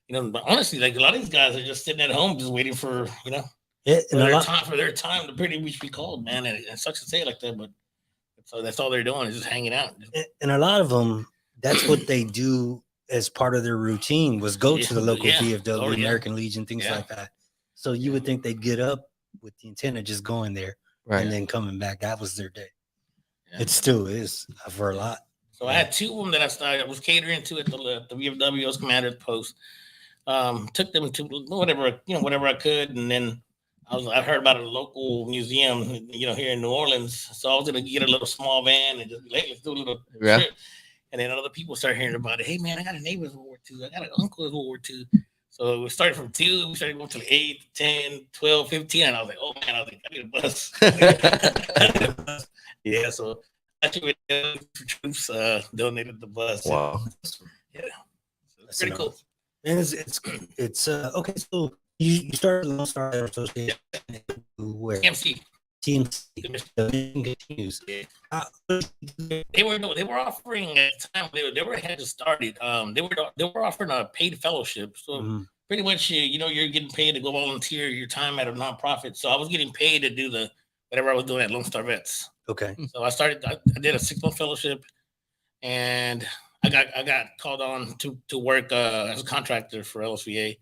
but honestly, like a lot of these guys are just sitting at home, just waiting for for their time to pretty much be called, man. And it sucks to say it like that, but. So that's all they're doing is just hanging out. And a lot of them, that's what they do as part of their routine was go to the local VFW, American Legion, things like that. So you would think they'd get up with the intent of just going there and then coming back. That was their day. Yeah. It still is for a lot. So I had two of them that I was catering to at the VFW. I was commander post. Took them to whatever I could, and then I heard about a local museum, here in New Orleans. So I was gonna get a little small van and just let's do a little trip. And then other people started hearing about it. Hey man, I got a neighbor in World War II. I got an uncle in World War II. So we started from 2, we started going to 8, 10, 12, 15. And I was like, oh man, I need a bus. Yeah, so actually troops donated the bus. Wow. Yeah. So it's pretty cool. And it's okay, so you started Lone Star Association where? TMC. Continues. They were offering at the time they had just started. They were offering a paid fellowship. So pretty much you're getting paid to go volunteer your time at a nonprofit. So I was getting paid to do whatever I was doing at Lone Star Vets. Okay. So I did a 6-month fellowship, and I got called on to work as a contractor for LSVA,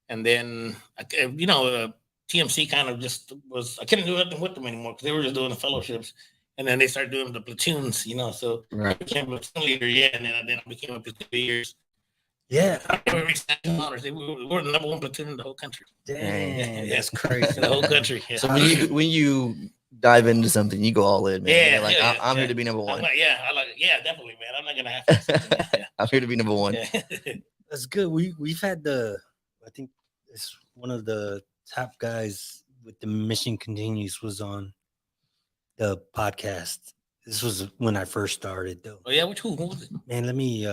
and then TMC kind of just was, I couldn't do nothing with them anymore because they were just doing the fellowships, and then they started doing the platoons, so Right. I became a platoon leader, and then I became a platoon years. Yeah. We reached national honors. We were the number one platoon in the whole country. Dang, Yeah. that's crazy. In the whole country. Yeah. So when you dive into something, you go all in, man. Yeah, You're like, yeah, I'm here to be number one. Definitely, man. I'm not gonna have to. Yeah. I'm here to be number one. Yeah. That's good. We've had I think it's one of the top guys with the Mission Continues was on the podcast. This was when I first started, though. Oh yeah, who was it? Man, let me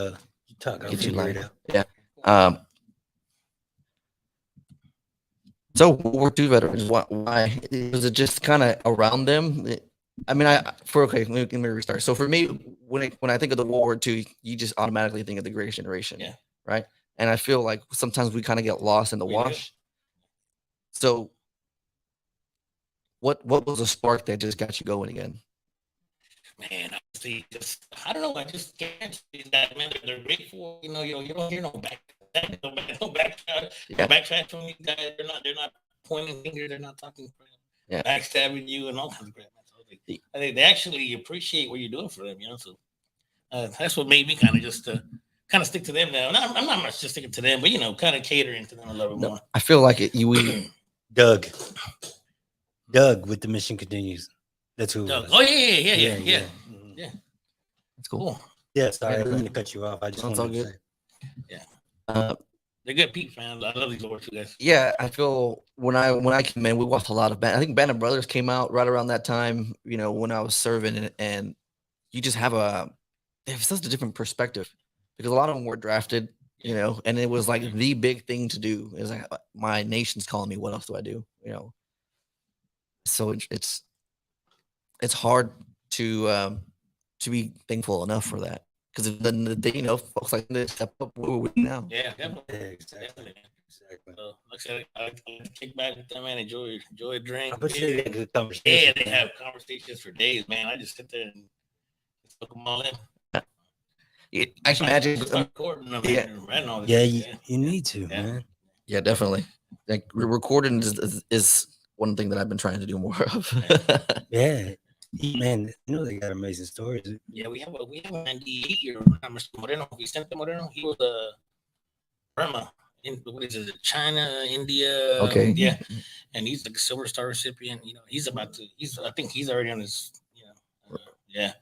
talk. I'll Get you figure it lined. out. Yeah. So World War II veterans, why was it just kind of around them? Let me restart. So for me, when I think of the World War II, you just automatically think of the Greatest Generation, right? And I feel like sometimes we kind of get lost in the wash. So what was the spark that just got you going again? Man, honestly, I don't know. I just can't see that, man. They're grateful. You don't hear no backtrack from these guys. They're not pointing fingers. They're not talking, backstabbing you and all kinds of crap. So I think they actually appreciate what you're doing for them. So that's what made me kind of just kind of stick to them now. And I'm not much just sticking to them, but kind of catering to them a little bit more. I feel like Doug with the Mission Continues. That's who. Doug. Oh yeah. That's cool. Yeah, sorry, I didn't cut you off. I just That's all wanted to good. Yeah. They're good peeps, man. I love these Lord two guys. Yeah, I feel when I came in, we watched a lot of I think Bannon Brothers came out right around that time, when I was serving, and you just they have such a different perspective because a lot of them were drafted, and it was like the big thing to do. It was like my nation's calling me. What else do I do? So it's hard to be thankful enough for that because then folks like this step up where we're now. Yeah, definitely. Exactly. So, like I said, I like to kick back with them, man. Enjoy a drink. I bet they had good conversation. Yeah, they have conversations for days, man. I just sit there and look them all in. I can imagine. Recording them, and all this you need to, man. Yeah, definitely. Like recording is one thing that I've been trying to do more of. Yeah. Man, they got amazing stories. Yeah, we have a 98-year Moreno. Vicente Moreno. He was a Burma. What is it? China, India. Okay. Yeah, and he's like a Silver Star recipient. He's about to. I think he's already on his. Yeah.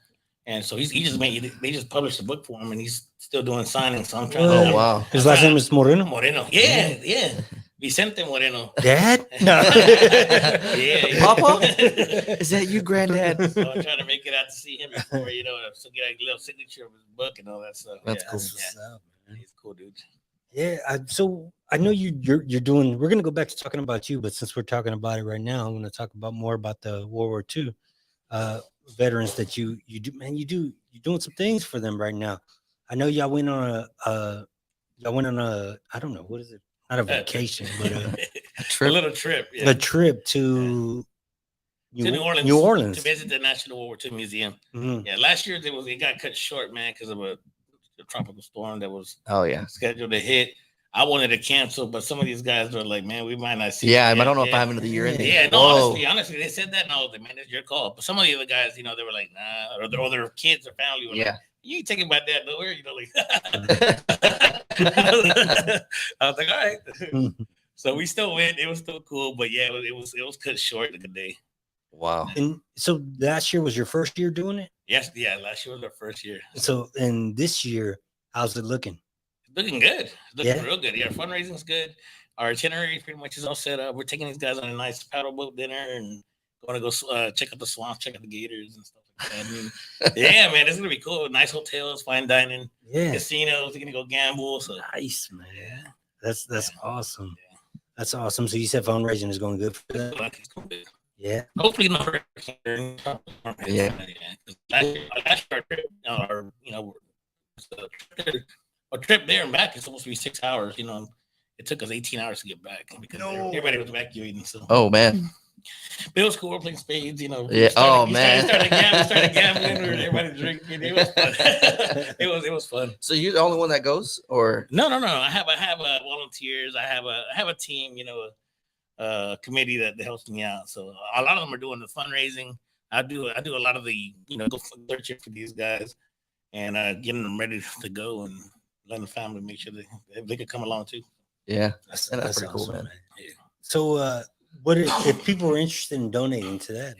And so they just published a book for him, and he's still doing signings. So I'm trying. Oh wow! His last name is Moreno. Moreno. Yeah. Vicente Moreno. Dad? No. Yeah. Papa? Is that you, Granddad? So I'm trying to make it out to see him before, so get a little signature of his book and all that stuff. That's cool. He's a cool dude. Yeah. So I know you're doing. We're gonna go back to talking about you, but since we're talking about it right now, I'm gonna talk more about the World War II veterans that you do. Man, you're doing some things for them right now. I know y'all went on a I don't know, what is it? Not a vacation, but a little trip. Yeah. A trip to New Orleans. New Orleans To visit the National World War II Museum. Mm-hmm. Yeah, last year it got cut short, man, because of a tropical storm that was scheduled to hit. I wanted to cancel, but some of these guys were like, man, we might not see. Yeah, I don't know if I have another year in. Yeah, no, honestly, they said that, and I was like, man, it's your call. But some of the other guys, they were like, nah, or their kids or family were like, you ain't taking my dad nowhere, like. I was like, all right. So we still went. It was still cool, but yeah, it was cut short like a day. Wow. And so last year was your first year doing it? Yes, yeah. Last year was our first year. So and this year, how's it looking? Looking good. Looking real good. Yeah, fundraising's good. Our itinerary pretty much is all set up. We're taking these guys on a nice paddle boat dinner and going to go check out the swamps, check out the gators and stuff like that. I mean, yeah, man, it's gonna be cool. Nice hotels, fine dining, casinos. We're gonna go gamble. So nice, man. That's awesome. Yeah. That's awesome. So you said fundraising is going good for that? Yeah. Hopefully not. Yeah. Last year, our trip there and back is supposed to be 6 hours. It took us 18 hours to get back because everybody was evacuating. So. Oh man. But it was cool. We're playing spades, you know. Yeah. Oh man. Started gambling. Everybody drinking. It was fun. it was fun. So you're the only one that goes, or No. I have volunteers. I have a team. You know, a committee that helps me out. So a lot of them are doing the fundraising. I do a lot of the go searching for these guys and getting them ready to go and letting the family make sure they could come along too. yeah, That's pretty awesome, cool, man. Yeah. So, what if people are interested in donating to that?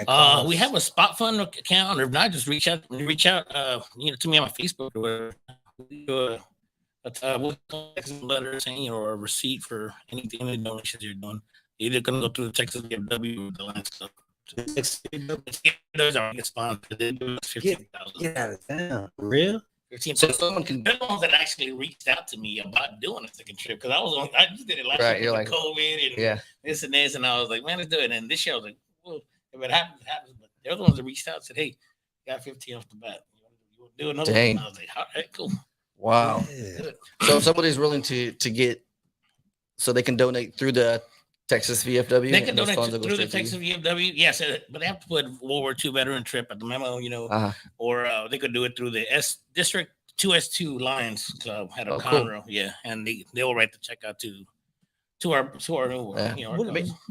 Man? We have a spot fund account, or if not, just reach out to me on my Facebook or whatever. We do a letter saying or a receipt for any donations you're doing. You're either gonna go through the Texas WWII or the line stuff. Those are sponsored. Get out of town. Real? 15. So someone can. They're the ones that actually reached out to me about doing a second trip because I just did it last year with COVID and this, and I was like, man, let's do it. And this year I was like, well, if it happens, it happens. But they're the ones that reached out and said, hey, you got 15 off the bat. You want to do another one? I was like, all right, cool. Wow. Yeah. So if somebody's willing to get, so they can donate through the Texas VFW. They can donate through the Texas VFW. Yes, but they have to put World War II veteran trip at the memo, or they could do it through the District 2S2 Lions Club at a Conroe. Cool. Yeah, and they will write the check out to our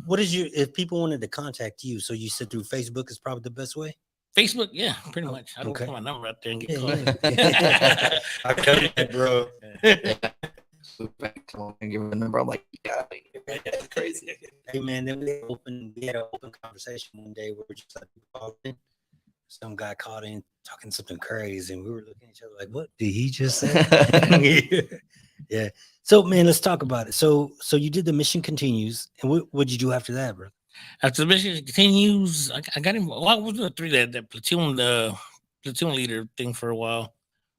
what is your, if people wanted to contact you? So you said through Facebook is probably the best way. Facebook, yeah, pretty much. I don't put my number out there and get called. I got it, bro. Come on and give him a number. I'm like, yeah, that's crazy. Hey man, then we had an open conversation one day where just like called in. Some guy called in talking something crazy, and we were looking at each other like, "What did he just say?" Yeah. So man, let's talk about it. So you did the Mission Continues, and what'd you do after that, bro? After the Mission Continues, I got him. Well, I was doing that platoon leader thing for a while.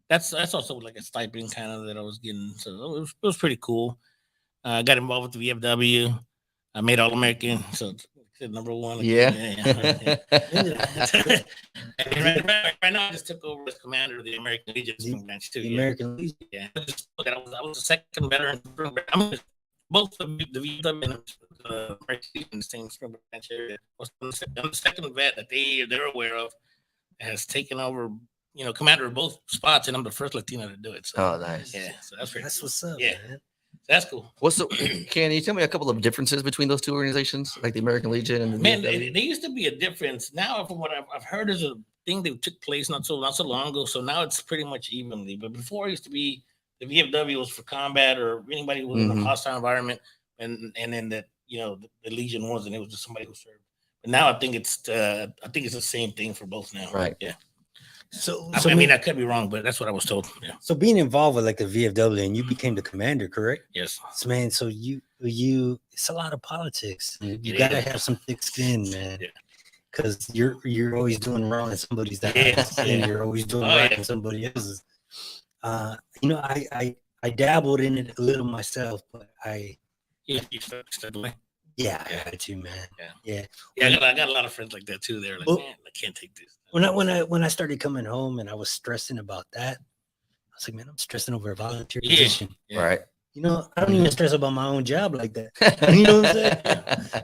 That's also like a stipend kind of that I was getting. So it was pretty cool. I got involved with the VFW. I made All-American. So number one. Yeah. Right now, I just took over as commander of the American Legion branch too. The American Legion. Yeah. I was the second veteran. I'm both the VFW and the American Legion in the same spring branch area. I'm the second vet that they're aware of has taken over. Commander of both spots, and I'm the first Latino to do it. So, oh, nice. Yeah, so that's pretty. That's what's up. Yeah, man. That's cool. Can you tell me a couple of differences between those two organizations, like the American Legion and the VFW? There used to be a difference. Now, from what I've heard, is a thing that took place not so long ago. So now it's pretty much evenly. But before, it used to be the VFW was for combat or anybody who was in a hostile environment, and then the Legion wasn't. It was just somebody who served. But now I think it's the same thing for both now. Right. Yeah. So I mean, I could be wrong, but that's what I was told. Yeah. So being involved with like the VFW, and you became the commander, correct? Yes. So man, so you it's a lot of politics. You gotta have some thick skin, man. Yeah. Because you're always doing wrong in somebody's house, and you're always doing right in somebody else's. I dabbled in it a little myself, but you stepped away. Yeah, I had to, man. Yeah. I got a lot of friends like that too. They're like, man, I can't take this. When I started coming home and I was stressing about that, I was like, man, I'm stressing over a volunteer position. Yeah. Right. I don't even stress about my own job like that. You know what I'm saying?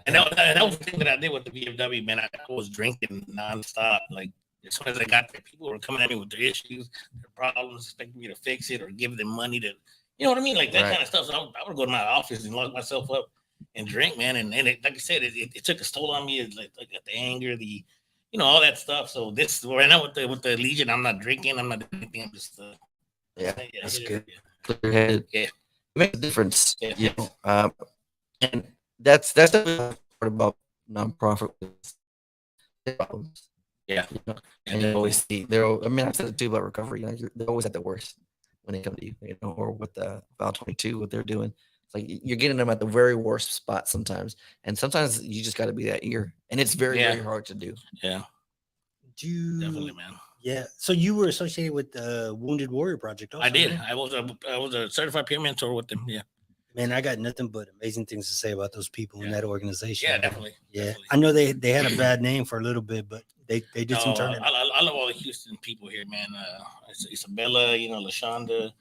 And that was the thing that I did with the VFW, man. I was drinking nonstop. Like as soon as I got there, people were coming at me with their issues, their problems, expecting me to fix it or give them money to, you know what I mean? Like that kind of stuff. So I would go to my office and lock myself up and drink, man. And it, like I said, it took a toll on me. Like the anger, all that stuff. So this right now with the Legion, I'm not drinking. I'm not doing anything. I'm just that's good. Clear head. Yeah, it makes a difference. Yeah. And that's the part about nonprofit problems. Yeah. And you always see I've said it too about recovery. They're always at the worst when they come to you, or with the Val 22, what they're doing. Like you're getting them at the very worst spot sometimes, and sometimes you just got to be that ear, and it's very very hard to do. Yeah, definitely, man. Yeah. So you were associated with the Wounded Warrior Project also? I did. I was a certified peer mentor with them. Yeah. Man, I got nothing but amazing things to say about those people in that organization. Yeah, definitely. Yeah, definitely. I know they had a bad name for a little bit, but they did some turning. I love all the Houston people here, man. Isabella, LaShonda.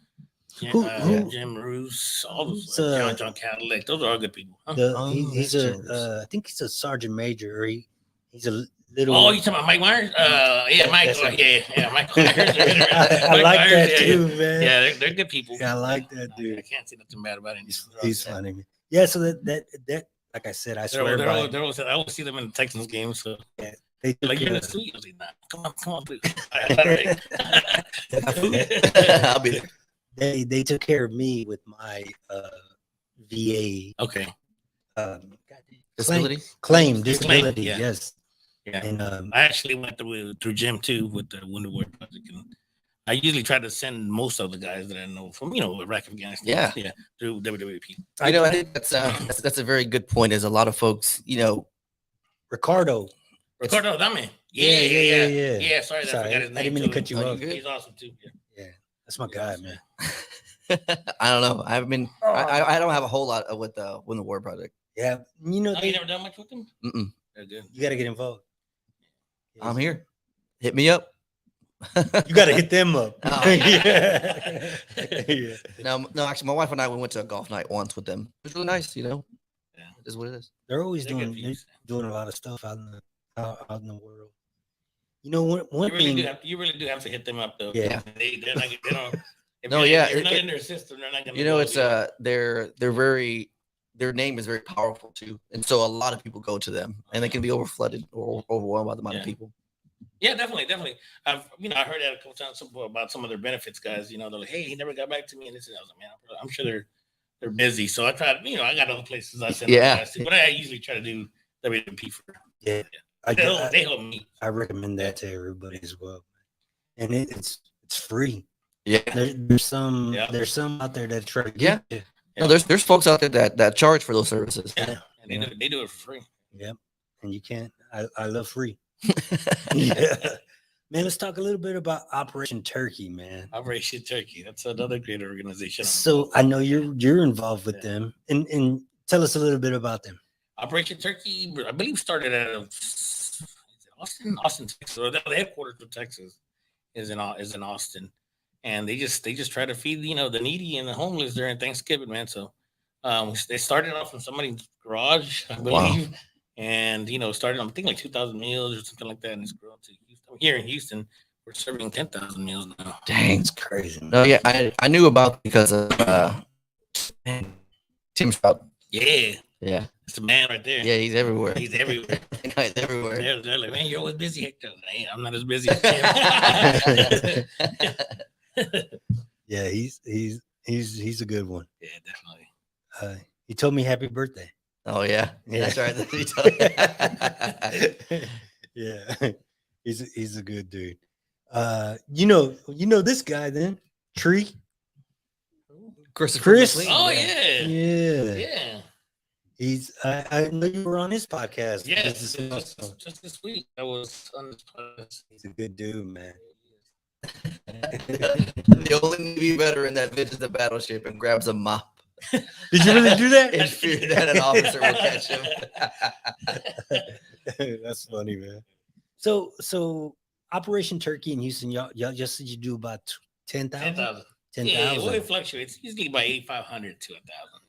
Jim Roos, all those who's, John Cadillac. Those are all good people. Huh? He's Jim Roos. I think he's a sergeant major, or he's a little. Oh, you talking about Mike Myers? Yeah, Mike. That's it. Yeah, Mike Myers. I Mike like Myers, that yeah, too, man. Yeah, they're good people. Yeah, I like that dude. I can't say nothing bad about him. He's funny. Man. Yeah, so that like I said, I swear by. I always see them in the Texans games. So They took like, you're care in the of- suite. I was like, nah, come on, please. I'll be there. they took care of me with my VA Okay. Disability. claim disability. yeah. Yes, Yeah. and I actually went through Jim too with the Winter War Project, and I usually try to send most of the guys that I know from Iraq, Afghanistan, through WWII. I think that's a very good point. Is a lot of folks, Ricardo. Ricardo Dame. Yeah. Yeah, sorry, I forgot his name. I didn't mean to too. cut you off. He's awesome too. Yeah. That's my guy, man. I don't know. I don't have a whole lot with the War Project. Yeah, Oh, you never done much with them? Mm-mm. They're good. you got to get involved. I'm here. Hit me up. You got to hit them up. Oh. Yeah. No, actually, my wife and I we went to a golf night once with them. It was really nice, Yeah. It is what it is. They're always They're good doing views. a lot of stuff out in the world. One thing. Oh, You really do have to hit them up though. Yeah. They don't. If No, you're, yeah, if you're not it- in their system, they're not gonna. It's they're very their name is very powerful too, and so a lot of people go to them, and they can be overflooded or overwhelmed by the amount of people. Yeah, definitely. I heard that a couple times about some of their benefits guys. They're like, hey, he never got back to me, and this and that. I was like, man, I'm sure they're busy. So I tried. I got other places I send Yeah. guys to, but I usually try to do WP for. Yeah, They help me. I recommend that to everybody as well, and it's free. Yeah. There's some Yeah. out there that try to Yeah. get you. No, there's folks out there that charge for those services. Yeah, and they do it for free. Yep, and you can't. I love free. Yeah, man. Let's talk a little bit about Operation Turkey, man. Operation Turkey. That's another great organization. So I know you're involved with them, and tell us a little bit about them. Operation Turkey, I believe, started out of Austin, Texas. Or the headquarters of Texas is in Austin, and they just try to feed the needy and the homeless during Thanksgiving, man. So they started off in somebody's garage, I believe, and started on I think like 2,000 meals or something like that, and it's grown to Houston. Here in Houston, we're serving 10,000 meals now. Dang. It's crazy. Man. No, yeah, I knew about because of Tim Stroud. Yeah, Yeah, it's the man right there. yeah, he's everywhere. He's everywhere. He's everywhere. They're like, man, you're always busy, Hector. Hey, I'm not as busy as Tim. Yeah, he's a good one. Yeah, definitely. He told me happy birthday. Oh yeah, Yeah. that's right. Yeah, he's a good dude. You know this guy then, Tree. Chris. Oh yeah. Yeah. Yeah. He's I know you were on his podcast. Yes, This is awesome. just this week I was on this podcast. He's a good dude, man. The only Navy veteran that visits the battleship and grabs a mop Did you really do that? in fear that an officer will catch him. That's funny, man. So Operation Turkey in Houston, y'all just said you do about 10,000? 10,000. 10,000. Yeah, well, it fluctuates. Usually by 8,500 to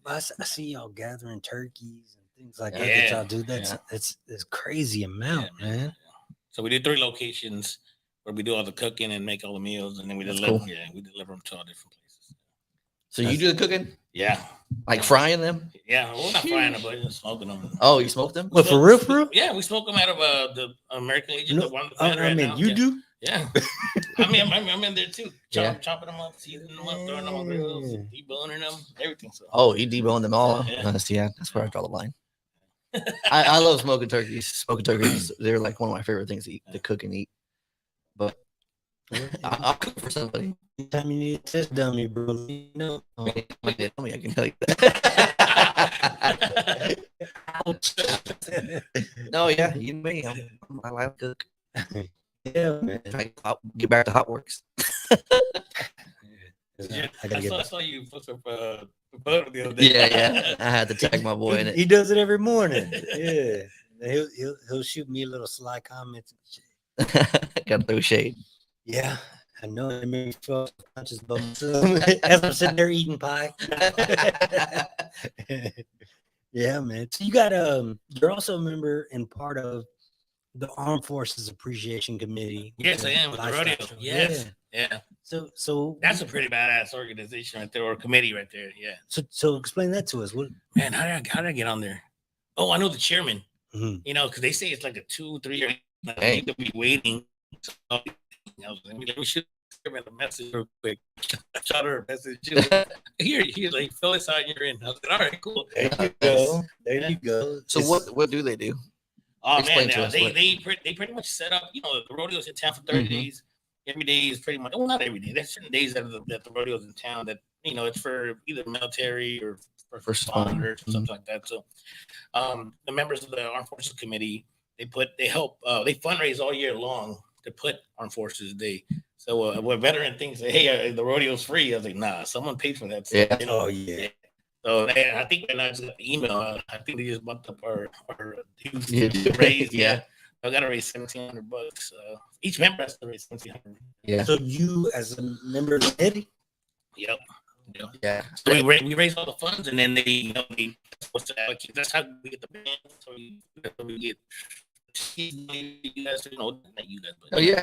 1,000. I see y'all gathering turkeys and things like that. Yeah. Y'all do. It's crazy amount, man. So we do 3 locations where we do all the cooking and make all the meals, and then we That's deliver. cool. Yeah, we deliver them to all different places. So you do the cooking, Yeah, like frying them? yeah. Well, we're not frying them, but just smoking them. Oh, you smoke them? What, for real, for real? Yeah, we smoke them out of the American Legion. No, the one I right mean, now. you Yeah. do? Yeah, I'm in there too. Yeah. Chopping them up, seasoning them up, throwing them on grills, Yeah. deboning them, everything. So Oh, you debone them all? Yeah. Yeah, that's where I draw the line. I love smoking turkeys. Smoking turkeys, they're like one of my favorite things to eat, to cook and eat. But I'll cook for somebody. Anytime you need a test dummy, bro, you know. Oh, my dad told me I can tell you that. No, yeah, you and me. I like to cook. Yeah, man. Get back to Hot Works. yeah, I gotta get I back. saw you post up a photo the other day. Yeah. I had to tag my boy in He it. does it every morning. Yeah. He'll shoot me a little sly comments and shit. Got to throw shade. Yeah. I know it made me feel conscious about myself as I'm sitting there eating pie. Yeah, man. So you got you're also a member and part of the Armed Forces Appreciation Committee. Yes, I am with the rodeo. Yes, yeah. So That's a pretty badass organization right there, or committee right there. Yeah. So explain that to us. What? Man, how did I get on there? Oh, I know the chairman. Mhm. You know, because they say it's like a 2-3 year. Hey. You could be waiting. So, let me shoot her a message real quick. I shot her a message. She was like, he's like, fill this out, you're in. I was like, all right, cool. There you go. There you go. So what do they do? Oh Explain man, to us they pretty much set up. You know, the rodeo's in town for 30 days. Every day is pretty much, well, not every day. There's certain days that the rodeo's in town that, you know, it's for either military or for responders or something like that. So, the members of the Armed Forces Committee, they fundraise all year long to put Armed Forces Day. So, when veteran thinks, hey, the rodeo's free, I was like, nah, someone paid for that. So, Yeah. you know, Oh yeah. So I think when I just got the email, I think they just bumped up our dues Yeah. to raise. Yeah. I got to raise $1,700. Each member has to raise $1,700. Yeah. So you, as a member of the committee, Yep. Yeah. So we raise all the funds, and then they supposed to allocate. That's how we get the band. So we get you guys, not you guys, but Oh yeah.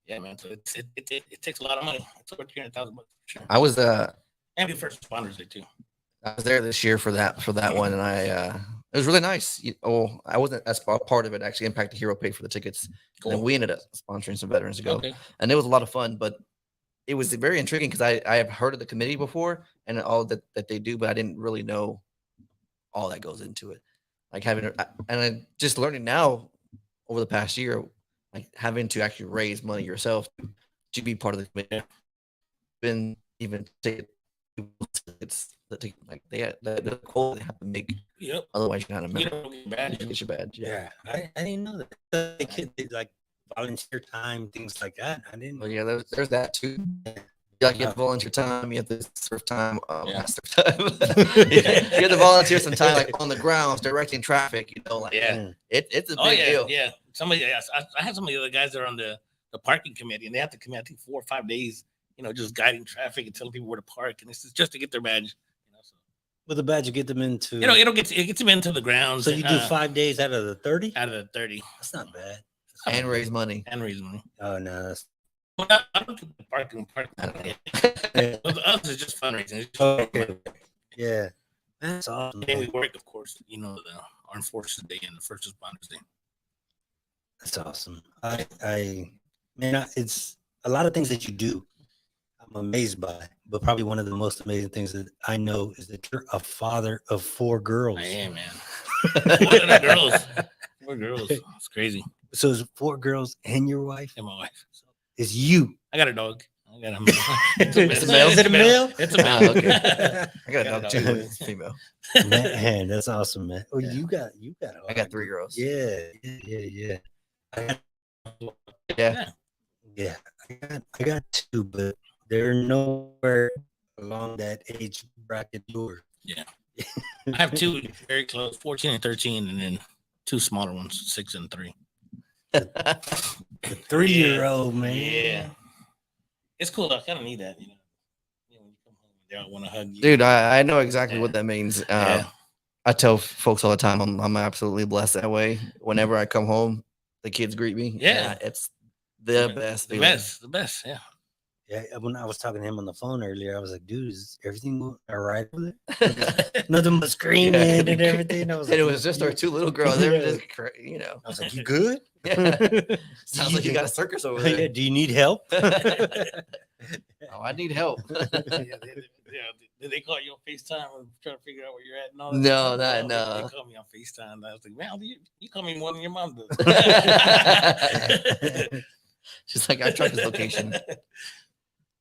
yeah, man. So it takes a lot of money. It's over $300,000 for sure. I was And the first responders there too. I was there this year for that one, and it was really nice. I wasn't as part of it. Actually, Impact Hero paid for the tickets, Cool. and we ended up sponsoring some veterans to go, Okay. and it was a lot of fun. But it was very intriguing because I have heard of the committee before and all that they do, but I didn't really know all that goes into it. Like I just learning now over the past year, like having to actually raise money yourself to be part of the committee. Been even take it's like the goal they have to make. Yep. Otherwise, you're not a You member. don't get bad. You get your badge. Yeah. I didn't know that. They could like volunteer time, things like that. I didn't. Well, yeah, there's that too. You have volunteer time. You have to serve time. Yeah. Not serve time. You have to volunteer some time, like on the grounds, directing traffic. You know, like Yeah. it's a big Oh yeah, deal. yeah. Somebody, I had some of the other guys that are on the parking committee, and they have to come out, I think 4 or 5 days. You know, just guiding traffic and telling people where to park, and it's just to get their badge. You know, so. With a badge, you get them into. It gets them into the grounds. So you do 5 days out of the 30. out of the 30, That's not bad. And raise money. and raise money. Oh no. That's, Well, I don't do the parking. I don't know. Well, the others is just fundraising. It's just okay. Yeah. That's awesome. And then we work, of course. You know, the Armed Forces Day and the First Responders Day. That's awesome. It's a lot of things that you do. I'm amazed by, but probably one of the most amazing things that I know is that you're a father of 4 girls. I am, man. 4 girls. 4 girls. It's crazy. So it's 4 girls and your wife? And my wife. It's you. I got a dog. I got a It's a male? Is it a male? It's a male. Okay. I got a dog too. It's female. Man, that's awesome, man. Oh, Yeah. you got. I got 3 girls. Yeah. Yeah. I got 2, but they're nowhere along that age bracket yours. Yeah. I have 2 very close, 14 and 13, and then 2 smaller ones, 6 and 3. The 3-year-old, man. Yeah. It's cool. I kind of need that, you know. When you come home, they don't want to hug you. Dude, I know exactly Yeah. what that means. Yeah. I tell folks all the time I'm absolutely blessed that way. Whenever I come home, the kids greet me. Yeah. It's the best. The feeling. best. Yeah. Yeah, when I was talking to him on the phone earlier, I was like, dude, is everything all right with it? Nothing but screaming Yeah. and everything. I was And like, it was just our 2 little girls. They were just, I was like, you good? Yeah. Sounds like you got a circus over there. Yeah, do you need help? Oh, I need help. Did they call you on FaceTime and try to figure out where you're at and all that? No, stuff? no. They called me on FaceTime. I was like, man, you call me more than your mom does. She's like, I tried this location.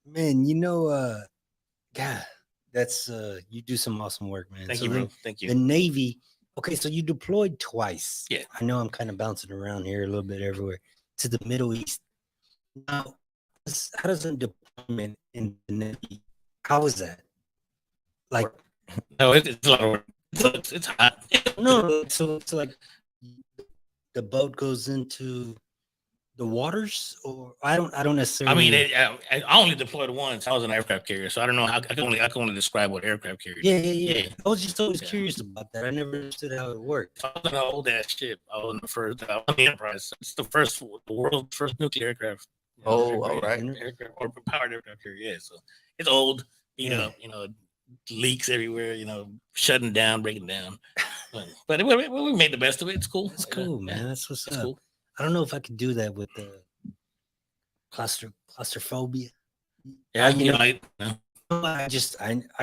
Man, God, that's you do some awesome work, man. Thank So you, the- bro. Thank The you. Navy. Okay, so you deployed twice. Yeah. I know I'm kind of bouncing around here a little bit everywhere to the Middle East. Now, how does a deployment in the Navy? How is that? Like, No, it's a lot of work. It's hot. no, so it's like the boat goes into the waters, or I don't I necessarily. mean, I only deployed once. I was an aircraft carrier, so I don't know how I can only describe what aircraft carrier. Yeah. I was just always curious about that. I never understood how it worked. I was an old ass ship. I was on the first. I was on the Enterprise. It's the world's first nuclear aircraft. Oh, all right. Aircraft or powered aircraft carrier. Yeah, so it's old. You know, leaks everywhere. Shutting down, breaking down. But we made the best of it. It's cool. That's cool, man. That's what's up. Cool. I don't know if I could do that with the claustrophobia. Yeah, I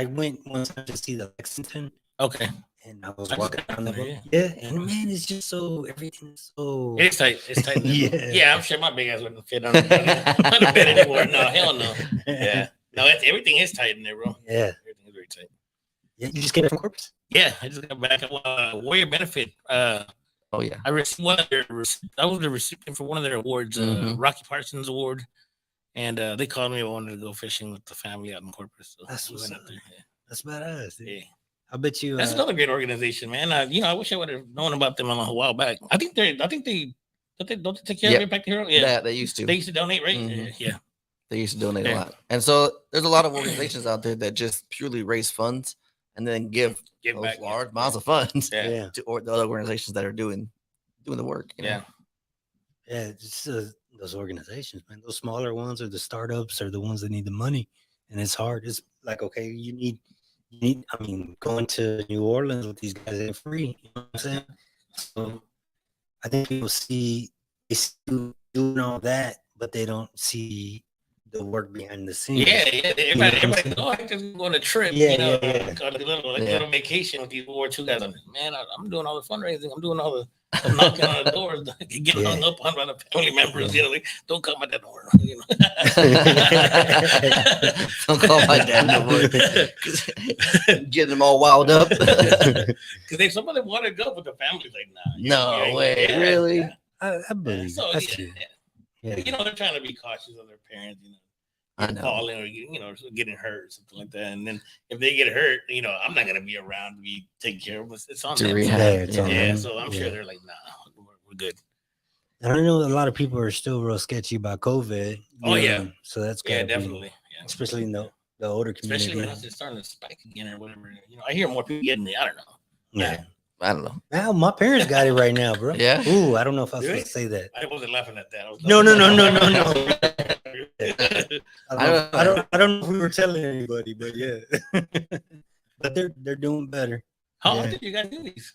went one time to see the Lexington, okay. and I was walking around the boat. Yeah, and man, it's just so everything is so. It's tight. It's tight. Yeah. I'm sure my big ass wouldn't fit on the bed anymore. No, hell no. Yeah, no, everything is tight in there, bro. Yeah, everything is very tight. Yeah, you just came back from Corpus? Yeah, I just got back. Warrior Benefit. Oh yeah, I received one of their. I was the recipient for one of their awards, Rocky Parsons Award, and they called me. I wanted to go fishing with the family out in Corpus. So that's what's up. Yeah. That's badass. Dude. Yeah, I bet you. That's another great organization, man. I wish I would have known about them a while back. I think they don't they take care of Impact Hero? Yeah, they used to. They used to donate, right? Yeah. They used to donate a lot, and so there's a lot of organizations out there that just purely raise funds and then give back large amounts of funds to the other organizations that are doing the work. Yeah, just those organizations, man. Those smaller ones or the startups are the ones that need the money, and it's hard. It's like, okay, you need. I mean, going to New Orleans with these guys ain't free. You know what I'm saying? So I think people see doing all that, but they don't see the work behind the scenes. Yeah. Everybody I just go on a trip, a little vacation with these War II guys. Man, I'm doing all the fundraising. I'm doing all the knocking on the doors, getting hung up on by the family members. Don't come at that door. Don't call my dad no more. Getting them all wild up. Because if somebody want to go, but the family's like, nah. No way, really? Yeah. I believe. So that's they're trying to be cautious of their parents. I know. Falling or getting hurt, something like that. And then if they get hurt, I'm not gonna be around to be taken care of. It's on them. So I'm sure they're like, nah, we're good. And I know a lot of people are still real sketchy about COVID. So that's definitely. Yeah. Especially in the older community. Especially when it's starting to spike again or whatever. I hear more people getting it. I don't know. Yeah. I don't know. Now my parents got it right now, bro. Yeah. Ooh, I don't know if I was supposed to say that. I wasn't laughing at that. No. I don't know if we were telling anybody, but yeah. But they're doing better. How often do you guys do these?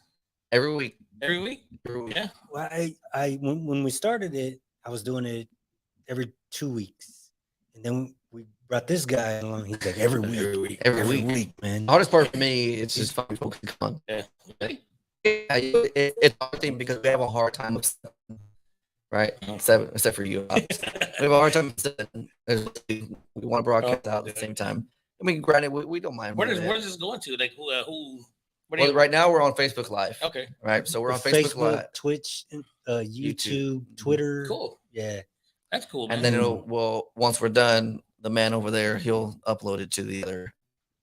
Every week. Every week? Yeah. Well, when we started it, I was doing it every 2 weeks, and then we brought this guy along. He's like every week, man. The hardest part for me is just finding folks to come on. Yeah. It's a hard thing because we have a hard time with 7, right? 7, except for you. We have a hard time with 7. We want to broadcast out at the same time. I mean, granted, we don't mind. Where's this going to? Like who? Well, right now we're on Facebook Live. Okay. Right. So we're on Facebook Live, Twitch, YouTube, Twitter. Cool. Yeah. That's cool, man. And then once we're done, the man over there, he'll upload it to the other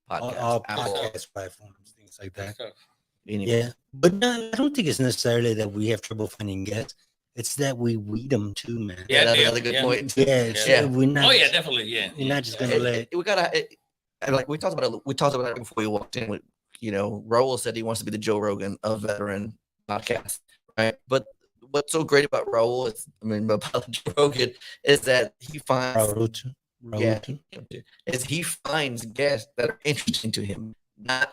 all podcast platforms, things like that. Anyway. Yeah. But no, I don't think it's necessarily that we have trouble finding guests. It's that we weed them too, man. Yeah, that's another good point. Yeah. We're not, definitely. Yeah. You're not just gonna let. We gotta like we talked about it before we walked in. Raul said he wants to be the Joe Rogan of veteran podcasts, right? But what's so great about Raul about Joe Rogan is that he finds he finds guests that are interesting to him. Not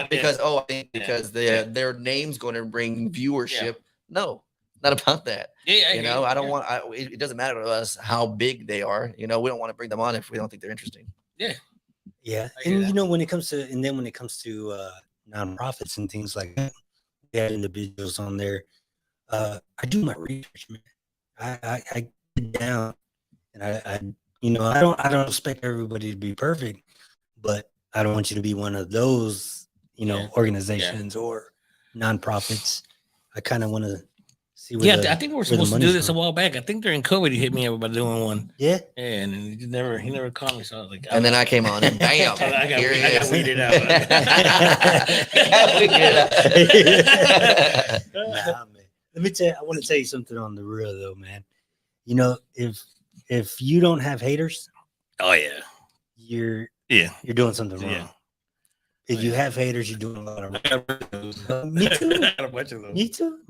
because I think because their name's going to bring viewership. Yeah. No, not about that. I don't want. It doesn't matter to us how big they are. We don't want to bring them on if we don't think they're interesting. Yeah, and when it comes to nonprofits and things like that, we have individuals on there. I do my research, man. I get down, and I don't expect everybody to be perfect, but I don't want you to be one of those, organizations or nonprofits. I kind of want to see where I think we were supposed to do this a while back. I think during COVID, he hit me up about doing one. Yeah. And he never called me. So I was like, and then I came on and bam, I got weeded out. Nah, man. Let me tell you, I want to tell you something on the real though, man. You know, if you don't have haters, Oh yeah, you're yeah, doing something wrong. yeah. If Oh, you yeah. have haters, you're doing a lot of I got a bunch of those. Me too. I got a bunch of those. Me too.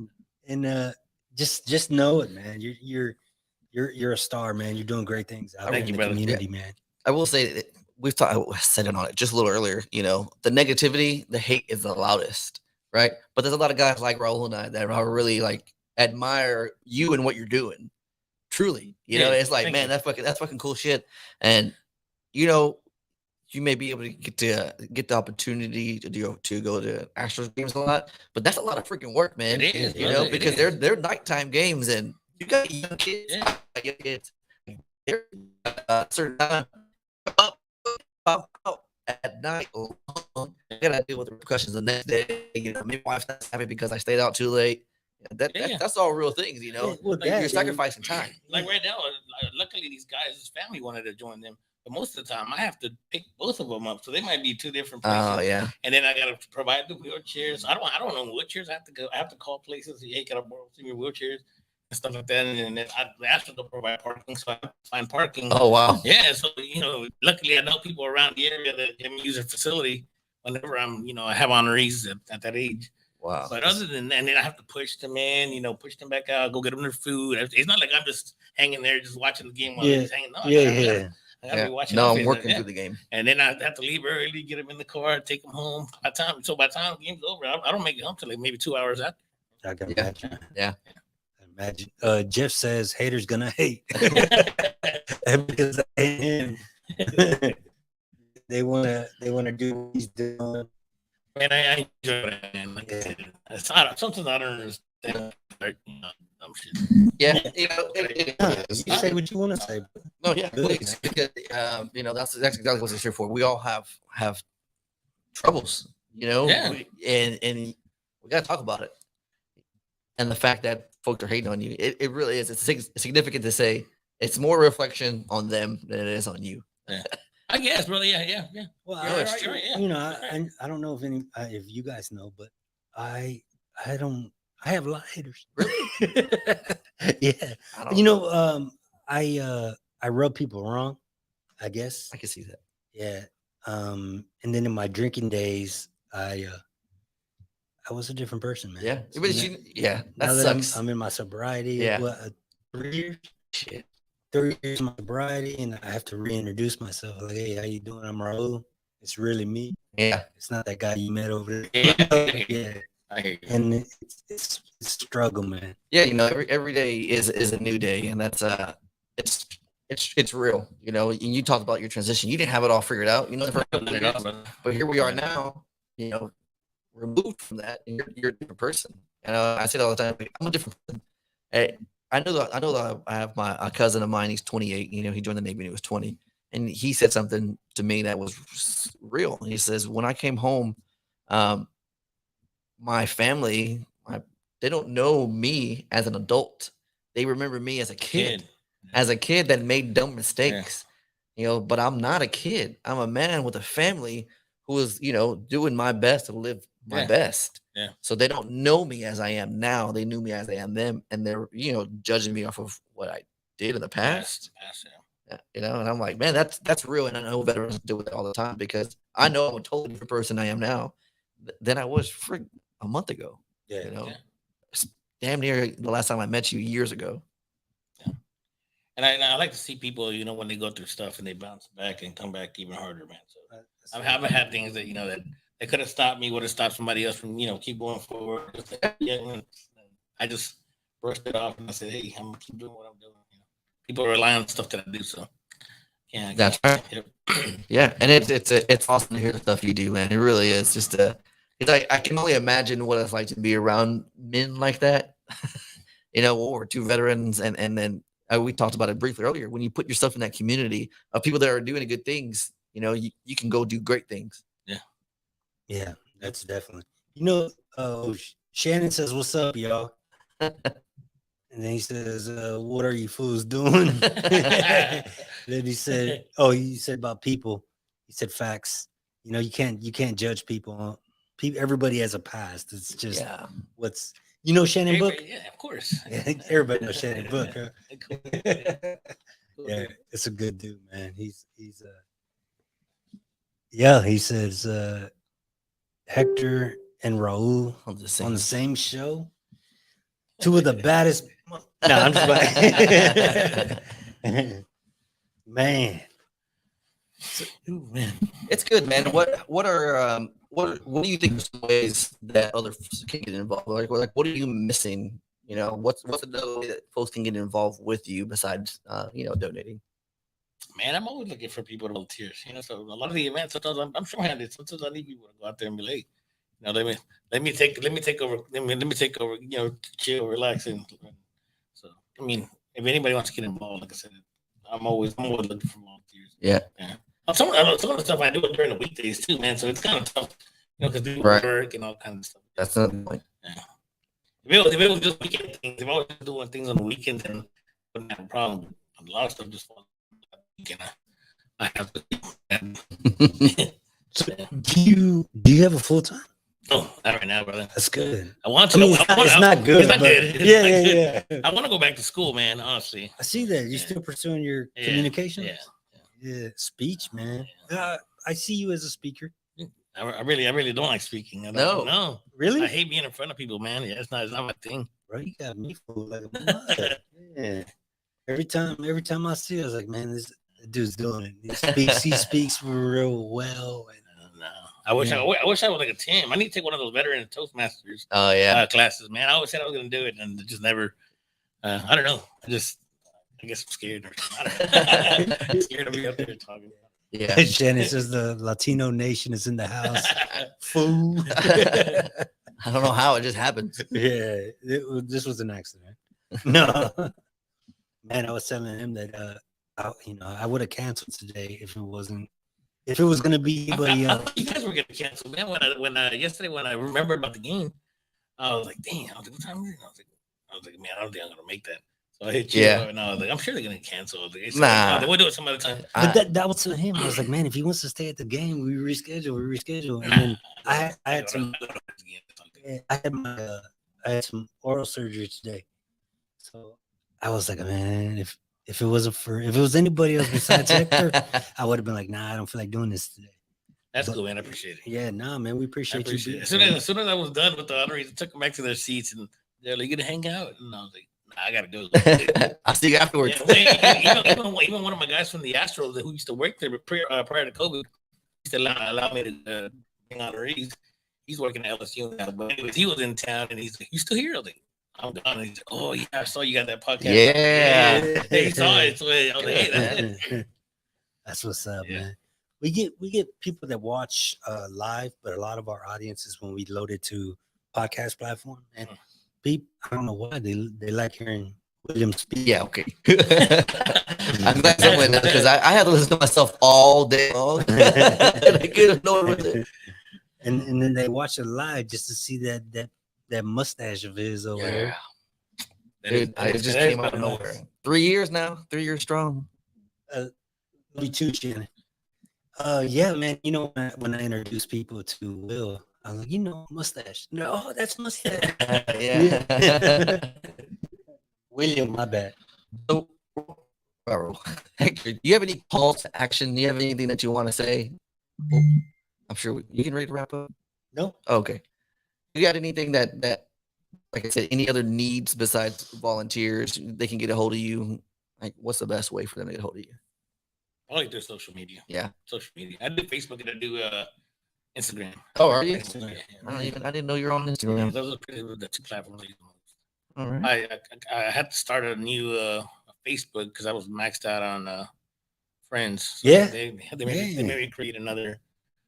And just know it, man. You're a star, man. You're doing great things out there Thank in you, the brother. community, man. I will say that we've talked. I said it on it just a little earlier. You know, the negativity, the hate is the loudest, right? But there's a lot of guys like Raul and I that are really like admire you and what you're doing. Truly, you know, Yeah, it's like, thank man, you. that's fucking cool shit. And you know, you may be able to get the opportunity to go to Astros games a lot, but that's a lot of freaking work, man. It is, you brother, know, it because is. they're nighttime games, and you got young kids, Yeah. young kids. They're certain time out at night. I gotta deal with the repercussions the next day. You know, my wife's not happy because I stayed out too late. Yeah. That's all real things, you know. Yeah, well, Like, that, you're sacrificing time. Like right now, luckily these guys, his family wanted to join them, but most of the time I have to pick both of them up, so they might be two different places. Oh yeah. And then I gotta provide the wheelchairs. I don't know wheelchairs. I have to go. I have to call places. Hey, can I borrow some of your wheelchairs and stuff like that? And then I asked them to provide parking, so I have to find parking. Oh wow. Yeah, so luckily I know people around the area that can use a facility whenever I have honorees at that age. Wow. But other than that, and then I have to push them in, push them back out, go get them their food. It's not like I'm just hanging there just watching the game while they're just hanging. No, I gotta be watching. No, I'm working through the game. And then I have to leave early, get them in the car, take them home. By the time the game's over, I don't make it home till like maybe 2 hours after. I can imagine. Yeah. Imagine. Jeff says haters gonna hate because I hate him. they wanna do what he's doing. Man, I enjoy that, man. Like I said, it's not something I don't understand. Like, dumb shit. Yeah. You say what you want to say. No, yeah, please. Because that's exactly what it's here for. We all have troubles, Yeah. and we gotta talk about it. And the fact that folks are hating on you, it really is. It's significant to say it's more reflection on them than it is on you. Yeah. I guess, brother. Yeah. Well, You're right, yeah. I don't know if you guys know, but I have a lot of haters. Really? Yeah. I rub people wrong, I guess. I can see that. Yeah. And then in my drinking days, I was a different person, man. Yeah. So But now that that sucks. I'm in my sobriety. Yeah. 3 years? Shit. 3 years of my sobriety, and I have to reintroduce myself. Like, hey, how you doing? I'm Raul. It's really me. Yeah. It's not that guy you met over there. Yeah. I hear you. And it's a struggle, man. Yeah, every day is a new day, and that's it's real. And you talked about your transition. You didn't have it all figured out, the first couple of years. But here we are now, removed from that, and you're a different person. And I say it all the time. I'm a different person. I know that I have a cousin of mine. He's 28. He joined the Navy when he was 20, and he said something to me that was real. He says, when I came home, my family, they don't know me as an adult. They remember me as a kid. As a kid that made dumb mistakes. But I'm not a kid. I'm a man with a family who is, doing my best to live my best. Yeah. So they don't know me as I am now. They knew me as I am them, and they're, judging me off of what I did in the past. And I'm like, man, that's real. And I know veterans do it all the time because I know I'm a totally different person I am now than I was for a month ago. It's damn near the last time I met you years ago. Yeah. And I like to see people, when they go through stuff and they bounce back and come back even harder, man. So I've had things that, that they could have stopped me, would have stopped somebody else from, keep going forward. I just brushed it off and I said, hey, I'm gonna keep doing what I'm doing. People rely on stuff that I do, so yeah. That's right. Yep. Yeah, and it's awesome to hear the stuff you do, man. It really is. Just I can only imagine what it's like to be around men like that. Or two veterans, and then we talked about it briefly earlier. When you put yourself in that community of people that are doing good things, you can go do great things. Yeah, that's definitely. Shannon says, "What's up, y'all?" And then he says, "What are you fools doing?" Then he said, about people. He said facts. You can't judge people. Everybody has a past. It's just You know Shannon Book? Yeah, of course. Everybody knows Shannon Book. Huh? Cool. Yeah, it's a good dude, man. He's yeah. He says Hector and Raul On the on the same. same show. Two of the baddest. No, I'm just like, man. Ooh, man. It's good, man. What do you think are some ways that other folks can get involved? Like what are you missing? You know, what's another way that folks can get involved with you besides donating? Man, I'm always looking for people to volunteer. So a lot of the events, sometimes I'm short-handed. Sometimes I need people to go out there and be like, let me take over. Let me take over. Chill, relax, and so. I mean, if anybody wants to get involved, like I said, I'm always looking for volunteers. Yeah. Some of the stuff I do it during the weekdays too, man. So it's kind of tough, because they Right. work and all kinds of stuff. That's another point. Yeah. If it was just weekend things, if I was just doing things on the weekends, then I wouldn't have a problem. A lot of stuff just falls on the weekend. I have to. So do you have a full time? Oh, not right now, brother. That's good. I want I to. mean, it's not good. It's not but- good. It's Yeah, not yeah, good. yeah. I want to go back to school, man. Honestly. I see that. You're Yeah. still pursuing your Yeah, communications? Yeah. Yeah, speech, man. I see you as a speaker. I really don't like speaking. No. Really? I hate being in front of people, man. Yeah, it's not my thing. Bro, you got me fooled like a mother. Yeah. Every time I see it, I was like, man, this dude's doing it. He speaks real well. And, No. I wish Yeah. I wish I was like a Tim. I need to take one of those veteran Toastmasters Oh yeah. classes, man. I always said I was gonna do it, and it just never. I don't know. I guess I'm scared. Or something. I'm scared to be up there talking. Yeah. Shannon says the Latino nation is in the house. Fool. I don't know how it just happens. Yeah, this was an accident. No, man, I was telling him that I would have canceled today if it was gonna be anybody I else. thought you guys were gonna cancel, man. When yesterday when I remembered about the game, I was like, "Damn!" I was like, "What time is it?" I was like, "Man, I don't think I'm gonna make that." So I hit you, Yeah. and I was like, "I'm sure they're gonna cancel." I was like, Nah. We'll do it some other time. But that was to him. I was like, man, if he wants to stay at the game, we reschedule. And then I had some. I had some oral surgery today, so I was like, man, if it was anybody else besides Hector, I would have been like, nah, I don't feel like doing this today. That's cool, man. I appreciate it. Yeah, nah, man, we I appreciate appreciate you. it. As soon as I was done with the honorees, I took them back to their seats, and they're like, "You gonna hang out?" And I was like, "Nah, I gotta go." I'll see you afterwards. Yeah, even one of my guys from the Astros who used to work there prior to COVID used to allow me to bring honorees. He's working at LSU now, but anyways, he was in town, and he's like, "You still here?" I was like, "I'm gone." And he's like, "Oh yeah, I saw you got that podcast." Yeah. He saw it. So I was like, "Hey, that's it." That's what's up, Yeah. man. We get people that watch live, but a lot of our audience is when we load it to podcast platform, and people, I don't know why they like hearing William speak. Yeah, okay. I'm glad someone does because I had to listen to myself all day long. I couldn't know what it was. And then they watch it live just to see that mustache of his over there. Dude, it just came out of nowhere. 3 years now, 3 years strong. Me too, Shannon. Yeah, man. You know, when I introduce people to Will, I'm like, mustache. No, that's mustache. Yeah. William, my bad. So, Hector, do you have any calls to action? Do you have anything that you want to say? I'm sure you can ready to wrap up. No. Okay. You got anything that, like I said, any other needs besides volunteers? They can get a hold of you. Like, what's the best way for them to get a hold of you? I like their social media. Yeah. Social media. I do Facebook and I do Instagram. Oh, are you? Yeah. I didn't know you're on Yeah, Instagram. those are pretty the two platforms I use the most. All right. I had to start a new Facebook because I was maxed out on friends. So Yeah. they made me create another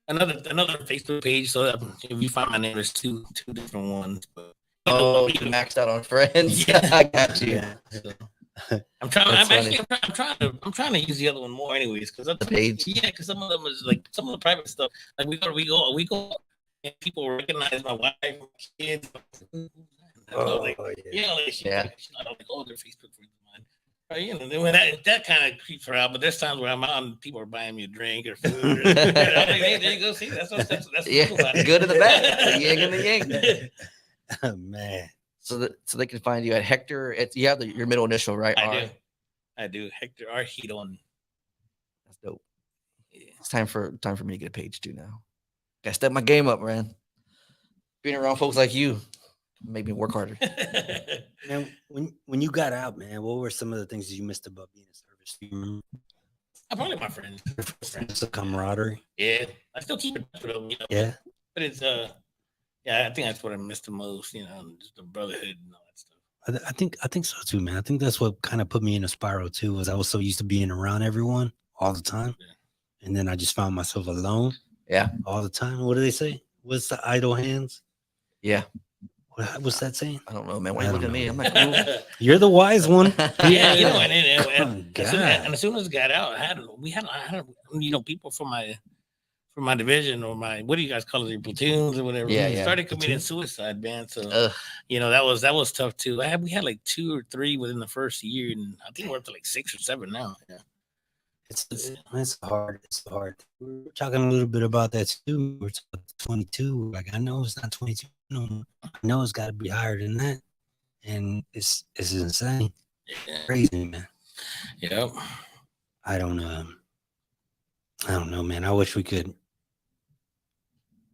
Facebook page. So that if you find my name, there's two different ones. But Oh, you maxed out on friends. Yeah. I got you. so, I'm trying to use the other one more, anyways, because The page. Yeah, because some of them is like some of the private stuff. Like we go, and people recognize my wife, my kids. Like, yeah. I don't like, oh, they're Facebook friends of mine. Right, then when that kind of creeps her out, but there's times where I'm out and people are buying me a drink or food. Or, like, hey, there you go. See, that's Yeah, cool about it. good and the bad. The yin and the yang. Oh, man. So they can find you at Hector. You have your middle initial, right? I do. Hector Giron. That's dope. Yeah. It's time for me to get a page too now. Gotta step my game up, man. Being around folks like you make me work harder. Man, when you got out, man, what were some of the things that you missed about being in service? Do you remember? Probably my friends. It's a camaraderie. Yeah, I still keep it with them, Yeah. But it's yeah, I think that's what I missed the most, just the brotherhood and all that stuff. I think so too, man. I think that's what kind of put me in a spiral too. Was I was so used to being around everyone all the time, and then I just found myself alone. Yeah, all the time. What do they say? What's the idle hands? Yeah. What's that saying? I don't know, man. Why are you looking at me? I'm like, cool. You're the wise one. Yeah, and as soon as it got out, I had people from my division or what do you guys call it, your platoons or whatever. Yeah. Started committing suicide, man. So that was tough too. We had like 2 or 3 within the first year, and I think we're up to like 6 or 7 now. Yeah. It's hard. We were talking a little bit about that too. We're talking 22. Like I know it's not 22. No, I know it's got to be higher than that, and it's insane, crazy, man. Yep. I don't know, man. I wish we could,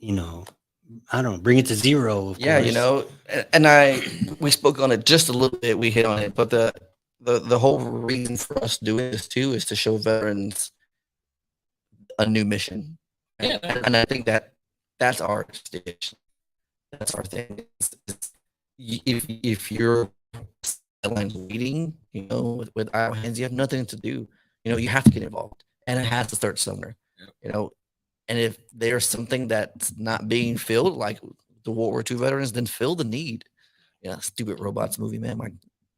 I don't bring it to zero. Of course. And we spoke on it just a little bit. We hit on it, but the whole reason for us doing this too is to show veterans a new mission. Yeah. And I think that's our stage. That's our thing. If you're waiting, with idle hands, you have nothing to do. You have to get involved, and it has to start somewhere. Yep. And if there's something that's not being filled, like the World War II veterans, then fill the need. Stupid Robots movie, man. My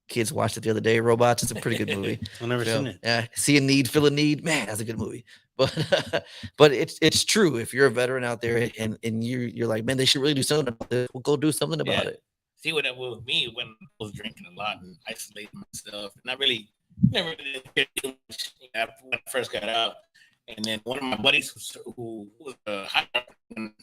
kids watched it the other day. Robots, it's a pretty good movie. I've never seen it. Yeah, see a need, fill a need. Man, that's a good movie. But it's true. If you're a veteran out there and you're like, man, they should really do something about this. We'll go do something about it. See what that was with me when I was drinking a lot and isolating myself, and I really never did too much when I first got out. And then one of my buddies who was a high, when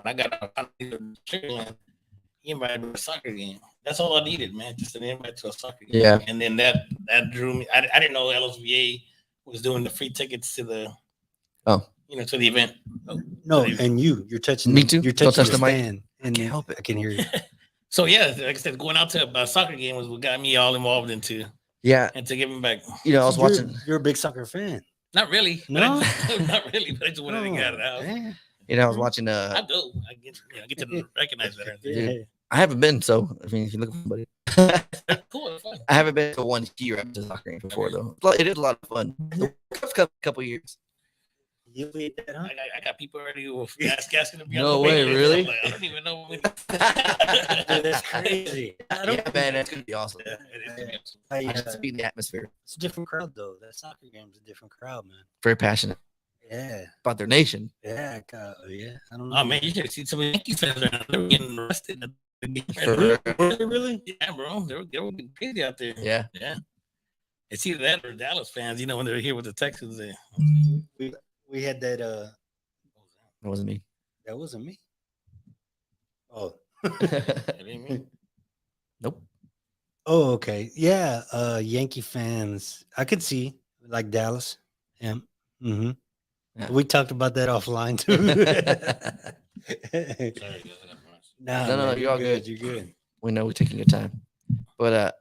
I got out, he invited me to a soccer game. That's all I needed, man, just an invite to a soccer game. Yeah. And then that drew me. I didn't know LSVA was doing the free tickets to the to the event. No, and you're touching me too. You're touching touch the mic. And I can't help it. I can hear you. So yeah, like I said, going out to a soccer game was what got me all involved into. Yeah. And to give him back. I was watching. You're a big soccer fan. Not really. No, not really. But I just wanted to get it out. Yeah. I was watching. I do. I get to recognize that. Yeah. I haven't been, so I mean, if you look for somebody. Cool. Fun. I haven't been to one year after soccer game before though. It is a lot of fun. The World Cup's a couple years. You eat that, huh? I got people already who asking to be No on the way, page. really? Like, I don't even know. That's crazy. Yeah, man, that's gonna be awesome. Yeah, it is gonna be awesome. I just to be in the atmosphere. It's a different crowd, though. That soccer game's a different crowd, man. Very passionate Yeah. about their nation. Yeah. Yeah. I don't know. Oh man, you should have seen some Yankees fans around. They were getting arrested. Really? Yeah, bro. They were getting crazy out there. Yeah. Yeah. It's either that or Dallas fans. When they're here with the Texans. We had that. That wasn't me. That wasn't me. Oh. Nope. Oh, okay. Yeah. Yankee fans. I could see like Dallas. Yeah. Mm-hmm. Yeah. We talked about that offline too. No, you're all good. You're good. We know we're taking your time. But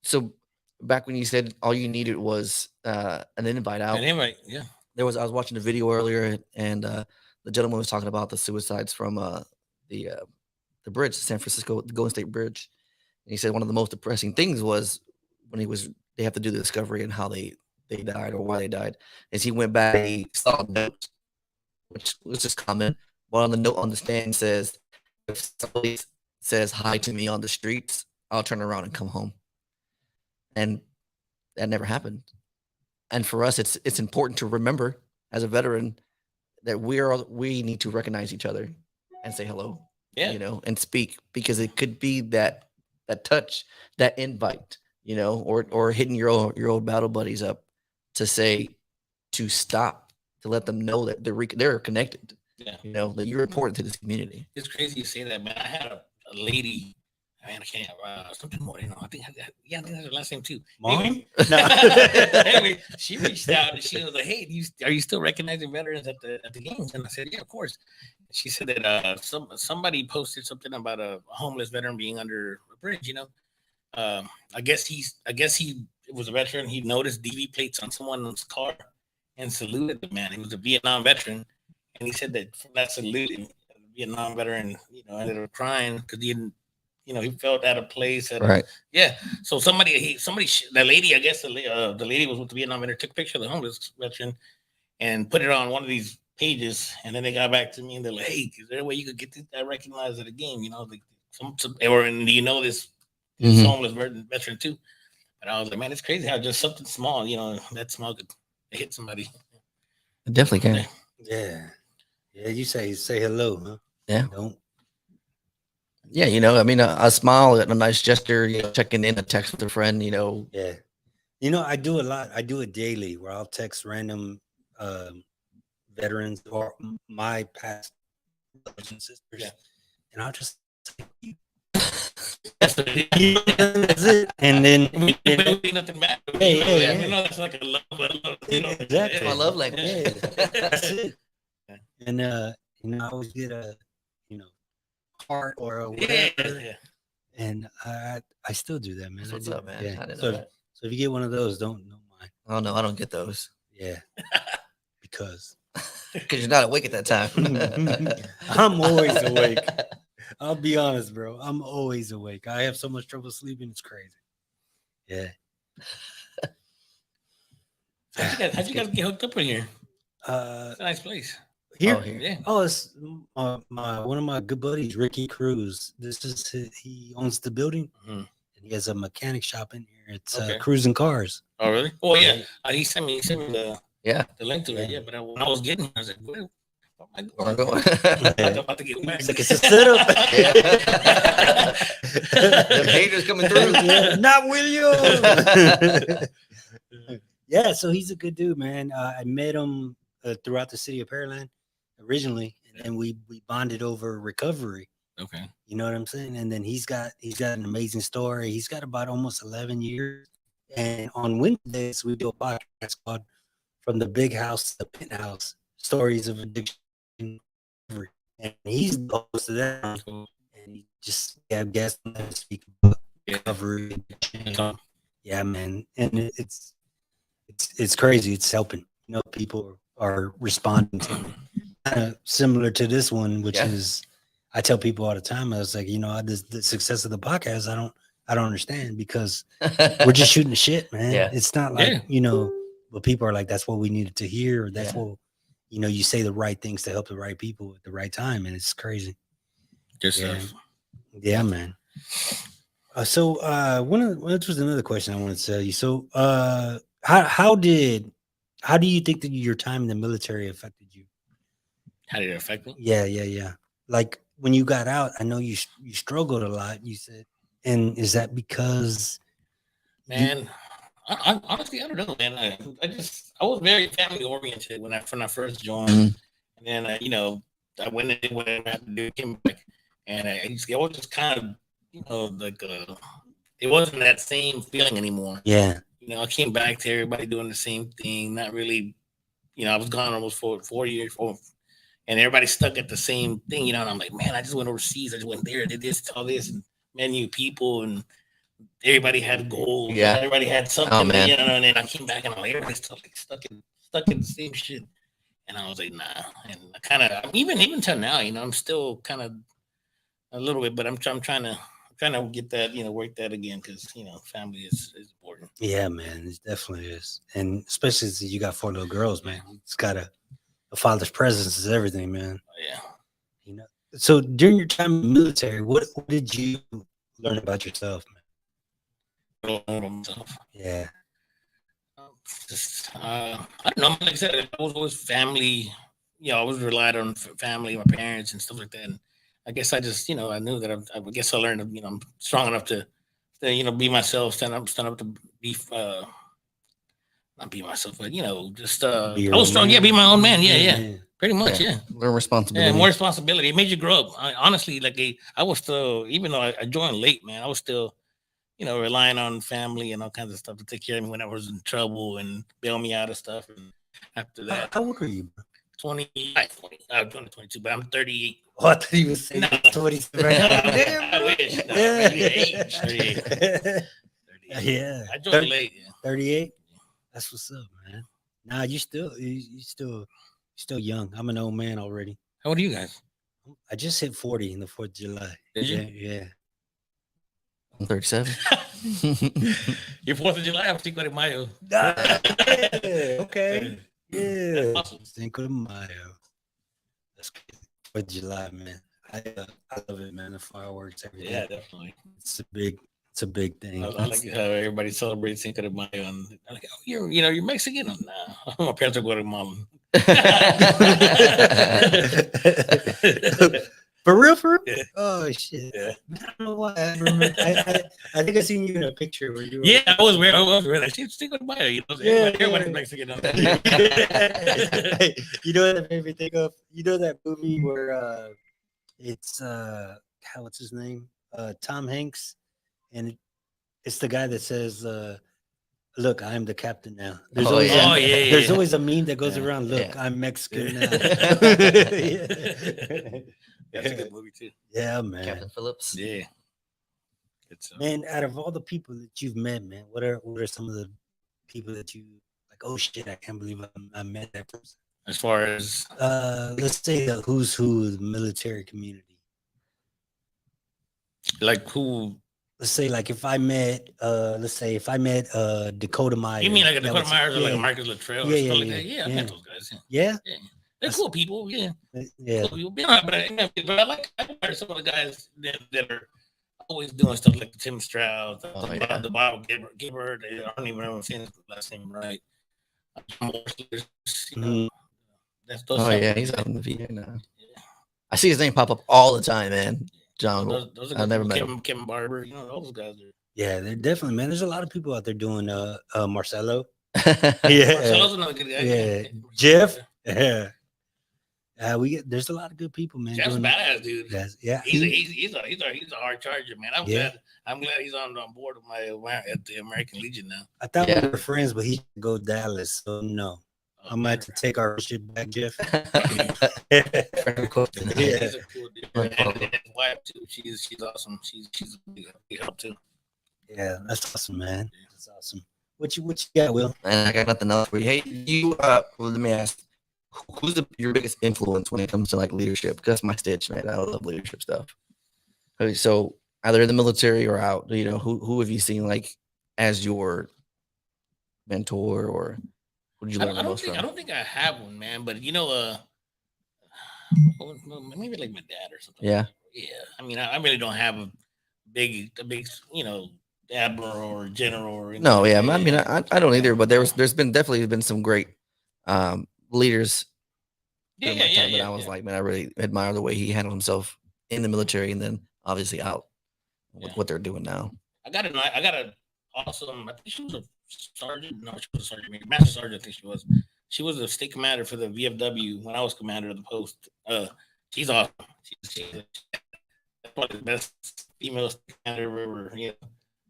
so back when you said all you needed was an invite out. An invite, yeah. I was watching a video earlier, and the gentleman was talking about the suicides from the bridge, San Francisco, the Golden State Bridge. And he said one of the most depressing things was when they have to do the discovery and how they died or why they died. Is he went back and he saw a note, which was just common. But on the note on the stand says, if somebody says hi to me on the streets, I'll turn around and come home. And that never happened. And for us, it's important to remember as a veteran that we need to recognize each other and say hello, and speak, because it could be that touch, that invite, or hitting your old battle buddies up to say, to stop, to let them know that they're connected. Yeah. That you're important to this community. It's crazy you say that, man. I had a lady Man, I can't. Something Moreno. I think that's her last name too. Mom? Anyway, No. anyway, she reached out and she was like, "Hey, are you still recognizing veterans at the games?" And I said, "Yeah, of course." She said that somebody posted something about a homeless veteran being under a bridge. I guess he was a veteran. He noticed DV plates on someone's car and saluted the man. He was a Vietnam veteran, and he said that from that salute, the Vietnam veteran, ended up crying because he didn't. He felt out of place. Right. Yeah. So the lady, I guess the lady was with the Vietnam veteran, took a picture of the homeless veteran and put it on one of these pages. And then they got back to me and they're like, "Hey, is there a way you could get this guy recognized at a game? Like this homeless veteran too?" And I was like, "Man, it's crazy how just something small, that small could hit somebody." It definitely can. Yeah. Yeah. You say hello, huh? Yeah. Don't. Yeah, I mean, a smile, a nice gesture, checking in, a text with a friend, Yeah. I do a lot. I do it daily where I'll text random veterans or my past brothers and sisters. Yeah. And I'll just That's it. And then nothing back. Yeah. That's like a love. Exactly. my love language. Yeah, that's it. And I always get a heart or a whatever. Yeah. And I still do that, man. That's what's I do. up, man. Yeah. I didn't know So that. if you get one of those, don't mind. Oh no, I don't get those Yeah. Because you're not awake at that time. I'm always awake. I'll be honest, bro. I'm always awake. I have so much trouble sleeping. It's crazy. Yeah. How'd you guys get hooked up in here? It's a nice place. Here. Oh, here. Yeah. Oh, it's one of my good buddies, Ricky Cruz. He owns the building, and he has a mechanic shop in here. It's Cruz and Cars. Oh, really? Oh, yeah. He sent me the link to it. Yeah. Yeah, but when I was getting here, I was like, "Where am I I'm going?" going. I'm about to get whacked. It's like it's a setup. The haters coming through. Not William. Yeah, so he's a good dude, man. I met him throughout the city of Pearland originally, and then we bonded over recovery. Okay. You know what I'm saying? And then he's got an amazing story. He's got about almost 11 years. And on Wednesdays, we do a podcast called From the Big House to the Penthouse, Stories of Addiction. And he's the host of that. And he just have guests on there to speak about recovery. Yeah, man. And it's crazy. It's helping. People are responding to it. Kind of similar to this one, which is, I tell people all the time, I was like, the success of the podcast, I don't understand, because we're just shooting the shit, man. Yeah. It's not like, but people are like, that's what we needed to hear. Or that's what, you say the right things to help the right people at the right time. And it's crazy. Just Yeah, man. So this was another question I wanted to tell you. So how do you think that your time in the military affected you? How did it affect me? Yeah. Like when you got out, I know you struggled a lot, you said. And is that because, man, I honestly, I don't know, man. I was very family oriented when I first joined. And then I went and did whatever I had to do, came back, and I was just kind of like it wasn't that same feeling anymore. Yeah. I came back to everybody doing the same thing, not really, I was gone almost for 4 years, and everybody stuck at the same thing, and I'm like, man, I just went overseas, I just went there, did this, all this, and met new people, and everybody had goals, everybody had something, and then I came back and I'm like, everybody's stuck in the same shit, and I was like, nah, and I kind of, even till now, I'm still kind of a little bit, but I'm trying to get that, work that again, because family is important. Yeah, man, it definitely is, and especially since you got 4 little girls, man. It's got a father's presence is everything, man. Oh, yeah. So during your time in the military, what did you learn about yourself, man? Yeah. Just I don't know. Like I said, I was always family. I was relied on family, my parents, and stuff like that. And I guess I just, I knew that I guess I learned, I'm strong enough to be myself, stand up to be, not be myself, but just I was strong. Yeah, be my own man. Yeah. Pretty much, yeah. More responsibility. Yeah, more responsibility. It made you grow up. Honestly, like I was still, even though I joined late, man, I was still, relying on family and all kinds of stuff to take care of me when I was in trouble and bail me out of stuff. And after that, How old are you, bro? 20, I was 22, but I'm 38. Oh, I thought you were saying 27. I wish. No, Yeah. 38. Yeah. I joined late. Yeah. 38. That's what's up, man. Nah, you still young. I'm an old man already. How old are you guys? I just hit 40 in the 4th of July. Did you? Yeah. I'm 37. Your 4th of July, I'm Cinco de Mayo. Yeah, okay. Yeah. That's awesome. Cinco de Mayo. That's crazy. 4th of July, man. I love it, man. The fireworks, everything. Yeah, definitely. It's a big thing. I like how everybody celebrates Cinco de Mayo. And I'm like, oh, you're Mexican? Nah, my parents are Guatemalan. For real? Yeah. Oh shit! Yeah. I don't know why. I remember. I think I seen you in a picture where you were. Yeah, I was weird. Like, she's Cinco de Mayo. Everybody's Mexican. You know what that made me think of? You know that movie where it's what's his name? Tom Hanks, and it's the guy that says, "Look, I'm the captain now." There's there's always a meme that goes around. Look, I'm Mexican now. That's a good movie too. Yeah, man. Captain Phillips. Yeah. Man, out of all the people that you've met, man, what are some of the people that you like? Oh shit, I can't believe I met that person. As far as let's say the who's who of the military community. Like who? Let's say like if I met Dakota Myers. You mean like a Dakota Myers or like a Marcus Luttrell or stuff like that? Yeah, I met those guys. Yeah. They're cool people. Yeah. Yeah. Cool people. But I admire some of the guys that are always doing stuff like Tim Stroud, the Bob Gibber. I don't even remember saying his last name right. That's those. Oh yeah, he's out in the VA now. Yeah. I see his name pop up all the time, man. John, those I never met him. Kevin Barber, all those guys are. Yeah, they're definitely, man. There's a lot of people out there doing Marcelo. Yeah, Marcelo's another good guy. Yeah, Jeff. Yeah. There's a lot of good people, man. Jeff's badass, dude. Yeah, he's a hard charger, man. I'm glad he's on board with at the American Legion now. I thought we were friends, but he should go Dallas, so no. I might have to take our shit back, Jeff. He's a cool dude. And his wife too. She's awesome. She's a big help too. Yeah, that's awesome, man. That's awesome. What you got, Will? And I got nothing else for you. Hey, well, let me ask. Who's your biggest influence when it comes to like leadership? Because that's my stitch, man. I love leadership stuff. Okay, so either in the military or out, who have you seen like as your mentor, or who did you learn the most from? I don't think I have one, man. But maybe like my dad or something. Yeah. Yeah. I mean, I really don't have a big admiral or general or anything. No, yeah. I mean, I don't either. But there's definitely been some great leaders. But I was like, man, I really admire the way he handled himself in the military, and then obviously out with what they're doing now. I got an awesome. I think she was a sergeant. No, she was a sergeant. Master sergeant. I think she was. She was a state commander for the VFW when I was commander of the post. She's awesome. She's probably the best female state commander ever.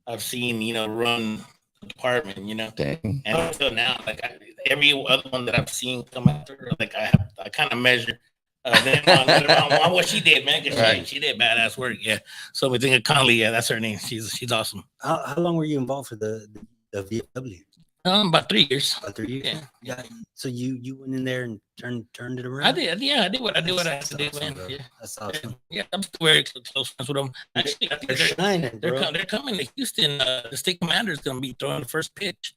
I've seen. Run department, Dang. And until now, like every other one that I've seen come after, like I kind of measure on what she did, man. Cause she did badass work, yeah. So we think of Conley, yeah, that's her name. She's awesome. How long were you involved for the VFW? About 3 years. About 3 years. Yeah. So you went in there and turned it around. I did. Yeah, I did what I had to do, man. Yeah, that's awesome. Yeah, I'm still very close friends with them. Actually, I think they're coming to Houston. The state commander is going to be throwing the first pitch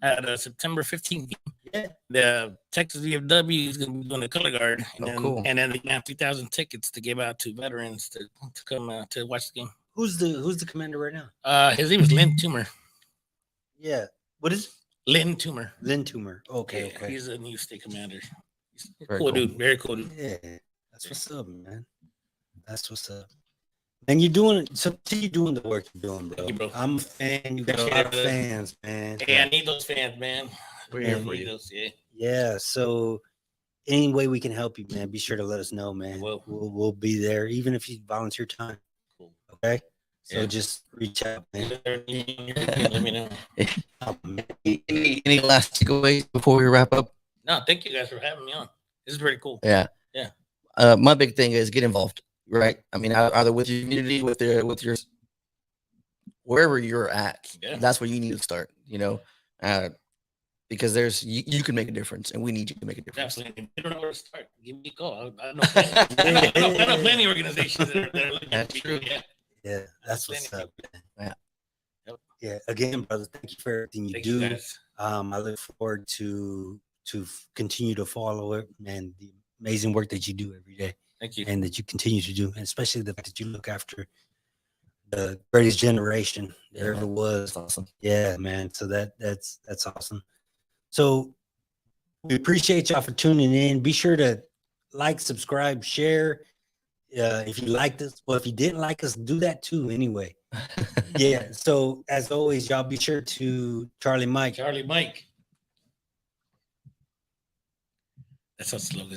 at September 15th. Yeah. The Texas VFW is going to be doing the color guard, and cool. And then they have 3,000 tickets to give out to veterans to come to watch the game. Who's the commander right now? His name is Lynn Toomer. Yeah. What is it? Lynn Toomer. Okay. He's a new state commander. He's Very cool cool. Dude. Very cool dude. Yeah. That's what's up, man. That's what's up. And you're doing the work you're doing, bro. Thank you, bro. I'm a fan. You got a lot of fans, man. Hey, I need those fans, man. We're here for need you. those, yeah. Yeah. So any way we can help you, man, be sure to let us know, man. Well, We'll be there, even if you volunteer time. cool. Okay. So Yeah. just reach out, man. Let me know. Oh, man. Any last takeaways before we wrap up? No, thank you guys for having me on. This is pretty cool. Yeah. Yeah. My big thing is get involved, right? I mean, either with your community, with your wherever you're at, Yeah. that's where you need to start, because there's you can make a difference, and we need you to make a difference. Absolutely. If you don't know where to start, give me a call. I know plenty of organizations that are looking That's at true. Yeah. Yeah, that's what's up, man. Yeah. Yeah. Again, brother, thank you for everything you Thank do. you guys. I look forward to continue to follow it, man. The amazing work that you do every day, Thank you. and that you continue to do, and especially the fact that you look after the greatest generation there ever was. That's awesome. Yeah, man. So that's awesome. So we appreciate y'all for tuning in. Be sure to like, subscribe, share. If you liked us, well, if you didn't like us, do that too. Anyway, yeah. So as always, y'all be sure to Charlie Mike. Charlie Mike. That's our slogan.